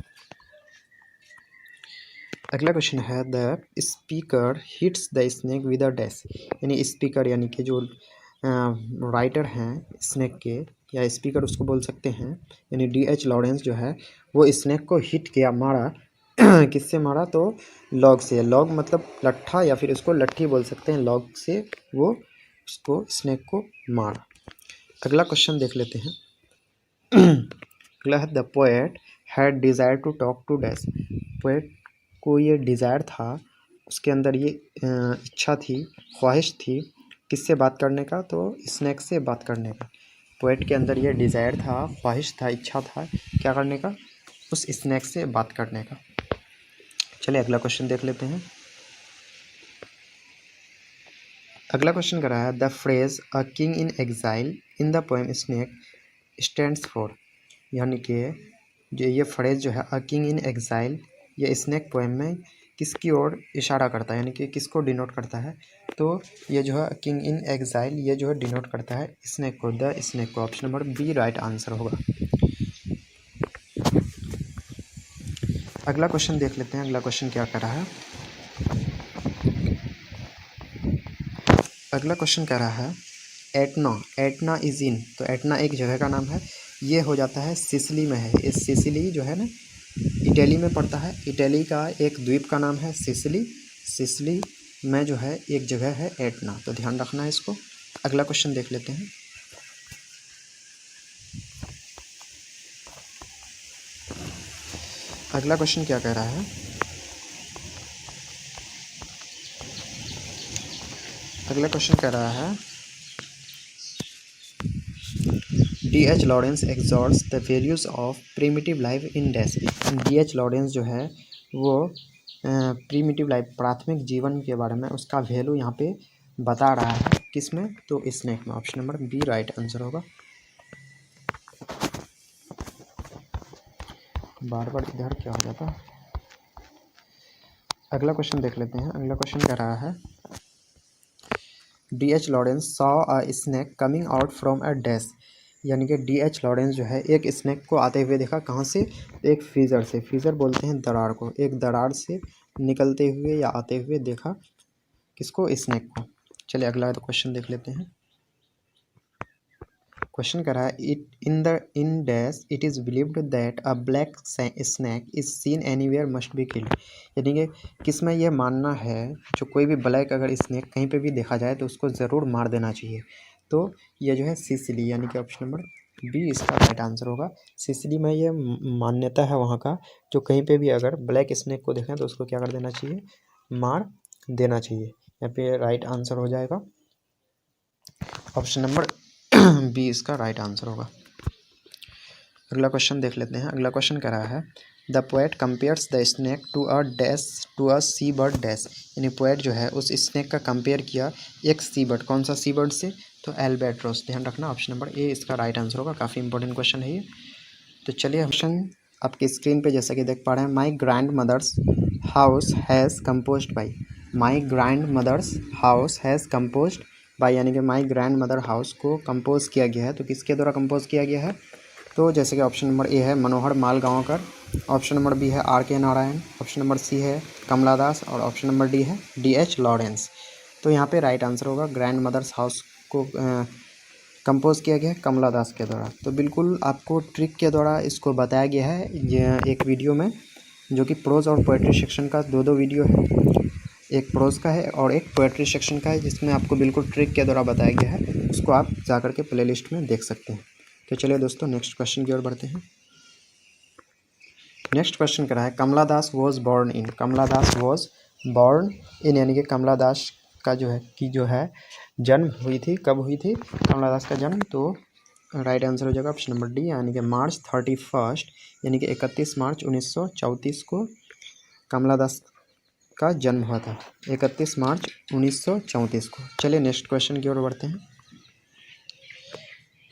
अगला क्वेश्चन है the speaker hits the snake with a dash, यानी स्पीकर यानी कि जो राइटर हैं स्नेक के, या स्पीकर उसको बोल सकते हैं, यानी D.H. लॉरेंस जो है वो स्नेक को हिट किया, मारा किससे मारा, तो लॉग से, लॉग मतलब लट्ठा या फिर उसको लट्ठी बोल सकते हैं, लॉग से वो उसको स्नेक को मारा। अगला क्वेश्चन देख लेते हैं। अगला है the poet had desire to talk to dash, poet को ये डिज़ायर था, उसके अंदर ये इच्छा थी, ख्वाहिश थी किससे बात करने का, तो स्नेक से बात करने का। पोएट के अंदर ये डिज़ायर था, ख्वाहिश था, इच्छा था क्या करने का, उस स्नेक से बात करने का। चलिए अगला क्वेश्चन देख लेते हैं। अगला क्वेश्चन कर रहा है the phrase a king in exile in the poem snake stands for, यानी कि जो ये फ्रेज जो है अ किंग इन एग्जाइल, ये स्नेक पोएम में किसकी ओर इशारा करता है, यानी कि किसको डिनोट करता है, तो ये जो है किंग इन एग्जाइल ये जो है डिनोट करता है स्नेक को, द स्नेक को, option number B right answer होगा। अगला क्वेश्चन देख लेते हैं। अगला क्वेश्चन क्या कर रहा है। अगला क्वेश्चन कह रहा है एटना, एटना इज इन, तो एटना एक जगह का नाम है, ये हो जाता है सिसिली में है। इस सिसिली जो है ना इटली में पड़ता है, इटली का एक द्वीप का नाम है सिसिली। सिसिली में जो है एक जगह है एटना, तो ध्यान रखना है इसको। अगला क्वेश्चन देख लेते हैं। अगला क्वेश्चन क्या कह रहा है, अगला क्वेश्चन कह रहा है D.H. Lawrence exhorts the values of primitive life in dash. D.H. Lawrence जो है वो प्रीमिटिव लाइफ प्राथमिक जीवन के बारे में उसका वैल्यू यहाँ पे बता रहा है, किस में, तो स्नेक में। Option number B right answer होगा। बार बार इधर क्या हो जाता है। अगला क्वेश्चन देख लेते हैं। अगला क्वेश्चन कह रहा है D.H. Lawrence saw a snake coming out from a dash, यानी कि D.H. लॉरेंस जो है एक स्नेक को आते हुए देखा, कहाँ से, एक फ्रीज़र से। फ्रीज़र बोलते हैं दरार को, एक दरार से निकलते हुए या आते हुए देखा, किसको, स्नेक को। चलिए अगला क्वेश्चन देख लेते हैं। क्वेश्चन कर रहा है in dash it is believed that a black snake is seen anywhere must be killed, यानी कि किस में यह मानना है, जो कोई भी ब्लैक अगर स्नैक कहीं पे भी देखा जाए तो उसको ज़रूर मार देना चाहिए। तो ये जो है सिसिली, यानी कि ऑप्शन नंबर बी इसका राइट आंसर होगा। सिसिली में ये मान्यता है वहाँ का, जो कहीं पे भी अगर ब्लैक स्नैक को देखें तो उसको क्या कर देना चाहिए, मार देना चाहिए। यहाँ पे राइट आंसर हो जाएगा ऑप्शन नंबर बी इसका राइट आंसर होगा। अगला क्वेश्चन देख लेते हैं। अगला क्वेश्चन कह रहा है the poet compares the snake to a dash to a sea bird dash, यानी पोएट जो है उस स्नैक का कंपेयर किया एक सी बर्ड, कौन सा सी बर्ड से, तो एल्बेट्रोस। ध्यान रखना ऑप्शन नंबर ए इसका राइट आंसर होगा। काफ़ी इंपॉर्टेंट क्वेश्चन है ये। तो चलिए क्वेश्चन आपके स्क्रीन पे जैसा कि देख पा रहे हैं, my grand mother's house has composed by, my grand mother's house has composed by, यानी कि माई ग्रैंड मदर हाउस को कंपोज किया गया है, तो किसके द्वारा कंपोज किया गया है, तो जैसे कि ऑप्शन नंबर ए है मनोहर माल गांवकर, ऑप्शन नंबर बी है आर के नारायण, ऑप्शन नंबर सी है कमला दास और ऑप्शन नंबर डी है D.H. लॉरेंस। तो यहाँ पे राइट आंसर होगा ग्रैंड मदर्स हाउस को कंपोज किया गया है कमला दास के द्वारा। तो बिल्कुल आपको ट्रिक के द्वारा इसको बताया गया है ये एक वीडियो में, जो कि प्रोज और पोएट्री सेक्शन का दो वीडियो है, एक प्रोज का है और एक पोएट्री सेक्शन का है, जिसमें आपको बिल्कुल ट्रिक के द्वारा बताया गया है। उसको आप जाकर के प्लेलिस्ट में देख सकते हैं। तो चलिए दोस्तों नेक्स्ट क्वेश्चन की ओर बढ़ते हैं। नेक्स्ट क्वेश्चन क्या है, Kamala Das was born in, Kamala Das was born in, यानी कि कमला दास का जो है जन्म हुई थी, कब हुई थी कमला दास का जन्म, तो राइट आंसर हो जाएगा ऑप्शन नंबर डी, यानी कि मार्च 31, यानी कि 31 मार्च 1934 को कमला दास का जन्म हुआ था, 31 मार्च 1934 को। चलिए नेक्स्ट क्वेश्चन की ओर बढ़ते हैं।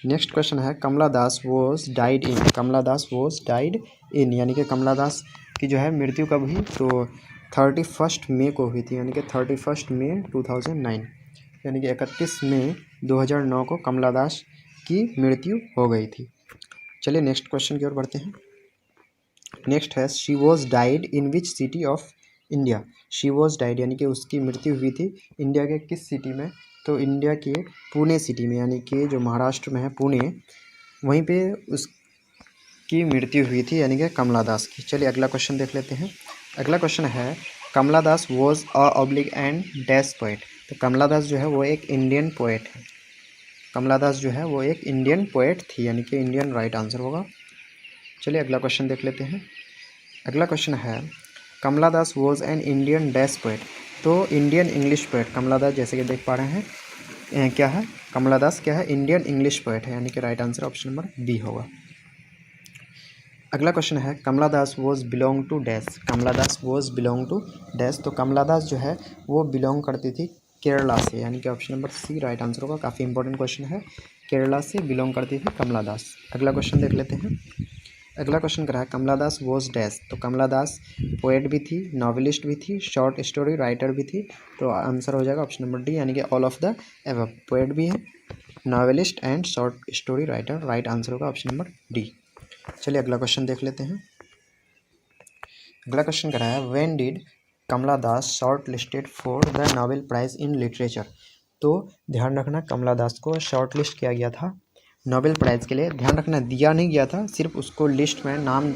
नेक्स्ट क्वेश्चन है Kamala Das was died in, Kamala Das was died in, यानी कि कमला दास की जो है मृत्यु कब हुई, तो 31 मई को हुई थी, यानी कि 31 मई 2009, यानी कि 31 मई 2009 को कमला दास की मृत्यु हो गई थी। चलिए नेक्स्ट क्वेश्चन की ओर बढ़ते हैं। नेक्स्ट है she was died in which city of India, she was died यानी कि उसकी मृत्यु हुई थी इंडिया के किस सिटी में, तो इंडिया के पुणे सिटी में, यानी कि जो महाराष्ट्र में है पुणे, वहीं पे उसकी मृत्यु हुई थी, यानी कि कमला दास की। चलिए अगला क्वेश्चन देख लेते हैं। अगला क्वेश्चन है Kamala Das was a oblique and dash poet, तो कमला दास जो है वो एक इंडियन पोएट है, कमला दास जो है वो एक इंडियन पोएट थी, यानी कि इंडियन राइट आंसर होगा। चलिए अगला क्वेश्चन देख लेते हैं। अगला क्वेश्चन है Kamala Das was an Indian dash poet, तो Indian English poet Kamala Das, जैसे कि देख पा रहे हैं क्या है, कमला दास क्या है, इंडियन इंग्लिश पोएट है, यानी कि right answer option number B होगा। अगला क्वेश्चन है Kamala Das was belong to dash, Kamala Das was belong to dash, तो कमला दास जो है वो बिलोंग करती थी केरला से, यानी कि option number C right answer होगा। काफ़ी इंपॉर्टेंट क्वेश्चन है, केरला से बिलोंग करती थी कमला दास। अगला क्वेश्चन देख लेते हैं। अगला क्वेश्चन कर रहा है कमला दास वॉज डैश, तो कमला दास पोएट भी थी, नॉवेलिस्ट भी थी, शॉर्ट स्टोरी राइटर भी थी, तो आंसर हो जाएगा ऑप्शन नंबर डी, यानी कि all of the above, poet भी है, novelist and short story writer, right answer होगा ऑप्शन नंबर डी। चलिए अगला क्वेश्चन देख लेते हैं। अगला क्वेश्चन कर रहा है when did Kamala Das short listed for the Nobel prize in literature, तो ध्यान रखना कमला दास को शॉर्ट लिस्ट किया गया था नोबेल प्राइज़ के लिए। ध्यान रखना दिया नहीं गया था, सिर्फ उसको लिस्ट में नाम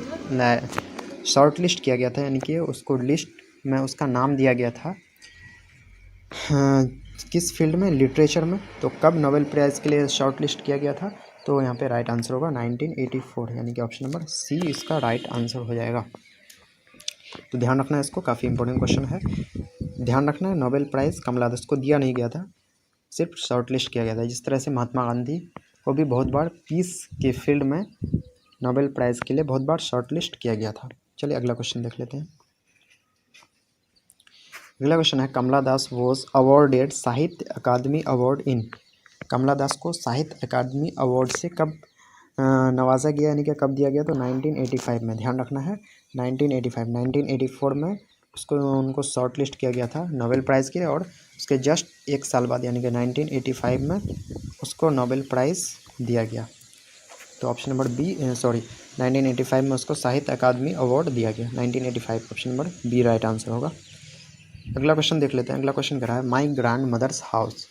शॉर्ट लिस्ट किया गया था, यानी कि उसको लिस्ट में उसका नाम दिया गया था। हाँ, किस फील्ड में? लिटरेचर में। तो कब नोबेल प्राइज़ के लिए शॉर्ट लिस्ट किया गया था? तो यहाँ पे राइट आंसर होगा 1984, यानी कि ऑप्शन नंबर सी इसका राइट आंसर हो जाएगा। तो ध्यान रखना है, इसको काफ़ी इंपॉर्टेंट क्वेश्चन है। ध्यान रखना है नोबेल प्राइज़ कमला दास को दिया नहीं गया था, सिर्फ शॉर्ट लिस्ट किया गया था। जिस तरह से महात्मा गांधी को भी बहुत बार पीस के फील्ड में नोबेल प्राइज़ के लिए बहुत बार शॉर्ट लिस्ट किया गया था। चलिए अगला क्वेश्चन देख लेते हैं। अगला क्वेश्चन है Kamala Das was awarded Sahitya Akademi award इन। कमला दास को साहित्य अकादमी अवार्ड से कब नवाजा गया, यानी कि कब दिया गया? तो 1985 में। ध्यान रखना है 1985। 1984 में उनको शॉर्ट लिस्ट किया गया था नोबेल प्राइज़ के लिए, और उसके जस्ट एक साल बाद यानी कि 1985 में उसको नोबेल प्राइज़ दिया गया। तो ऑप्शन नंबर बी 1985 में उसको साहित्य अकादमी अवार्ड दिया गया। 1985 option number B right answer होगा। अगला क्वेश्चन देख लेते हैं। अगला क्वेश्चन कह रहा है my grand mother's house.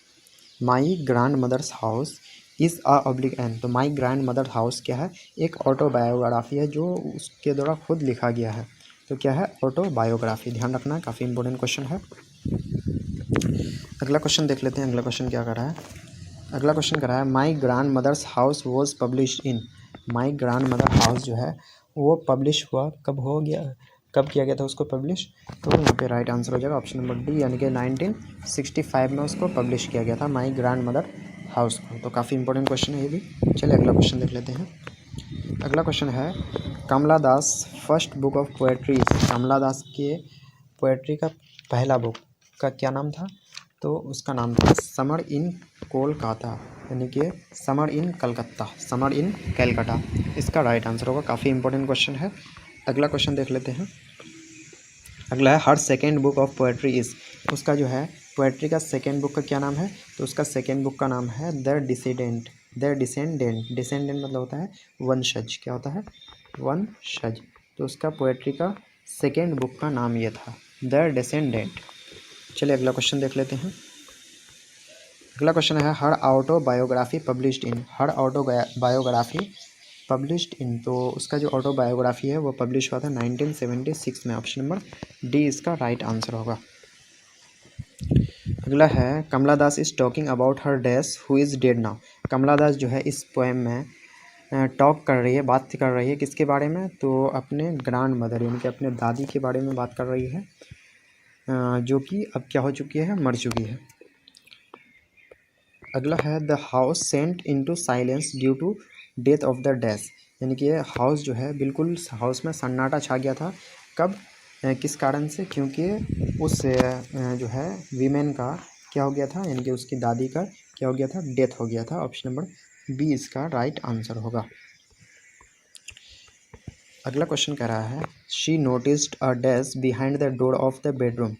My grand mother's house is a oblique N. तो माई ग्रैंड मदर हाउस क्या है? एक ऑटोबायोग्राफी है जो उसके द्वारा खुद लिखा गया है। तो क्या है? ऑटोबायोग्राफी। ध्यान रखना, काफ़ी इंपॉर्टेंट क्वेश्चन है। अगला क्वेश्चन देख लेते हैं। अगला क्वेश्चन क्या कर रहा है? अगला क्वेश्चन कर रहा है my grand mother's house was published in. My grand mother house जो है वो पब्लिश हुआ कब, हो गया कब किया गया था उसको पब्लिश? तो यहाँ पे राइट आंसर हो जाएगा ऑप्शन नंबर डी, यानी कि 1965 में उसको पब्लिश किया गया था माई ग्रैंड मदर हाउस को। तो काफ़ी इंपॉर्टेंट क्वेश्चन है ये भी। चलिए अगला क्वेश्चन देख लेते हैं। अगला क्वेश्चन है कमला दास फर्स्ट बुक ऑफ पोएट्री। कमला दास के पोएट्री का पहला बुक का क्या नाम था? तो उसका नाम था समर इन कोलकाता, यानी कि summer in Calcutta, summer in Calcutta इसका राइट आंसर होगा। काफ़ी इंपॉर्टेंट क्वेश्चन है। अगला क्वेश्चन देख लेते हैं। अगला है her second book of poetry is. उसका जो है पोएट्री का सेकेंड बुक का क्या नाम है? तो उसका सेकेंड बुक का नाम है the descendant. The descendant, descendant मतलब होता है वंशज। क्या होता है? वंशज। तो उसका पोएट्री का सेकेंड बुक का नाम ये था, द डिसेंडेंट। चलिए अगला क्वेश्चन देख लेते हैं। अगला क्वेश्चन है her autobiography published in. Her autobiography published in, तो उसका जो ऑटोबायोग्राफी है वो पब्लिश हुआ था 1976 में। ऑप्शन नंबर डी इसका राइट आंसर होगा। अगला है Kamala Das is talking about her dash who is dead now. Kamala Das जो है इस पोएम में टॉक कर रही है, बात कर रही है किसके बारे में? तो अपने ग्रैंड मदर यानी कि अपने दादी के बारे में बात कर रही है, जो कि अब क्या हो चुकी है? मर चुकी है। अगला है the house sent into silence due to death of the dash, यानी कि हाउस जो है बिल्कुल हाउस में सन्नाटा छा गया था। कब? किस कारण से? क्योंकि उस जो है वीमेन का क्या हो गया था, यानी कि उसकी दादी का क्या हो गया था? डेथ हो गया था। ऑप्शन नंबर बी इसका राइट आंसर होगा। अगला क्वेश्चन कह रहा है she noticed a dash behind the door of the bedroom.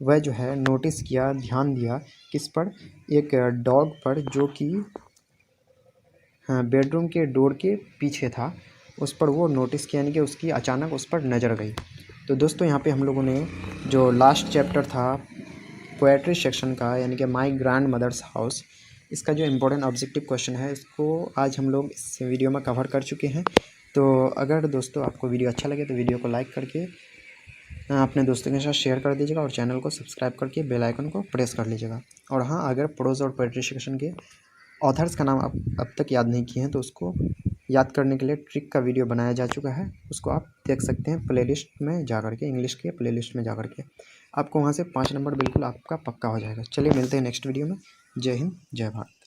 वह जो है नोटिस किया, ध्यान दिया किस पर? एक डॉग पर जो कि बेडरूम के डोर के पीछे था, उस पर वो नोटिस किया, यानी कि उसकी अचानक उस पर नज़र गई। तो दोस्तों यहाँ पे हम लोगों ने जो लास्ट चैप्टर था पोएट्री सेक्शन का, यानी कि माई ग्रैंड मदर्स हाउस, इसका जो इम्पोर्टेंट ऑब्जेक्टिव क्वेश्चन है इसको आज हम लोग इस वीडियो में कवर कर चुके हैं। तो अगर दोस्तों आपको वीडियो अच्छा लगे तो वीडियो को लाइक करके अपने दोस्तों के साथ शेयर कर दीजिएगा और चैनल को सब्सक्राइब करके बेल आइकन को प्रेस कर लीजिएगा। और हाँ, अगर प्रोज और पोएट्री सेक्शन के ऑथर्स का नाम आप अब तक याद नहीं किए हैं तो उसको याद करने के लिए ट्रिक का वीडियो बनाया जा चुका है, उसको आप देख सकते हैं प्लेलिस्ट में जा कर के, इंग्लिश के प्लेलिस्ट में जा कर के आपको वहाँ से 5 नंबर बिल्कुल आपका पक्का हो जाएगा। चलिए मिलते हैं नेक्स्ट वीडियो में। जय हिंद, जय भारत।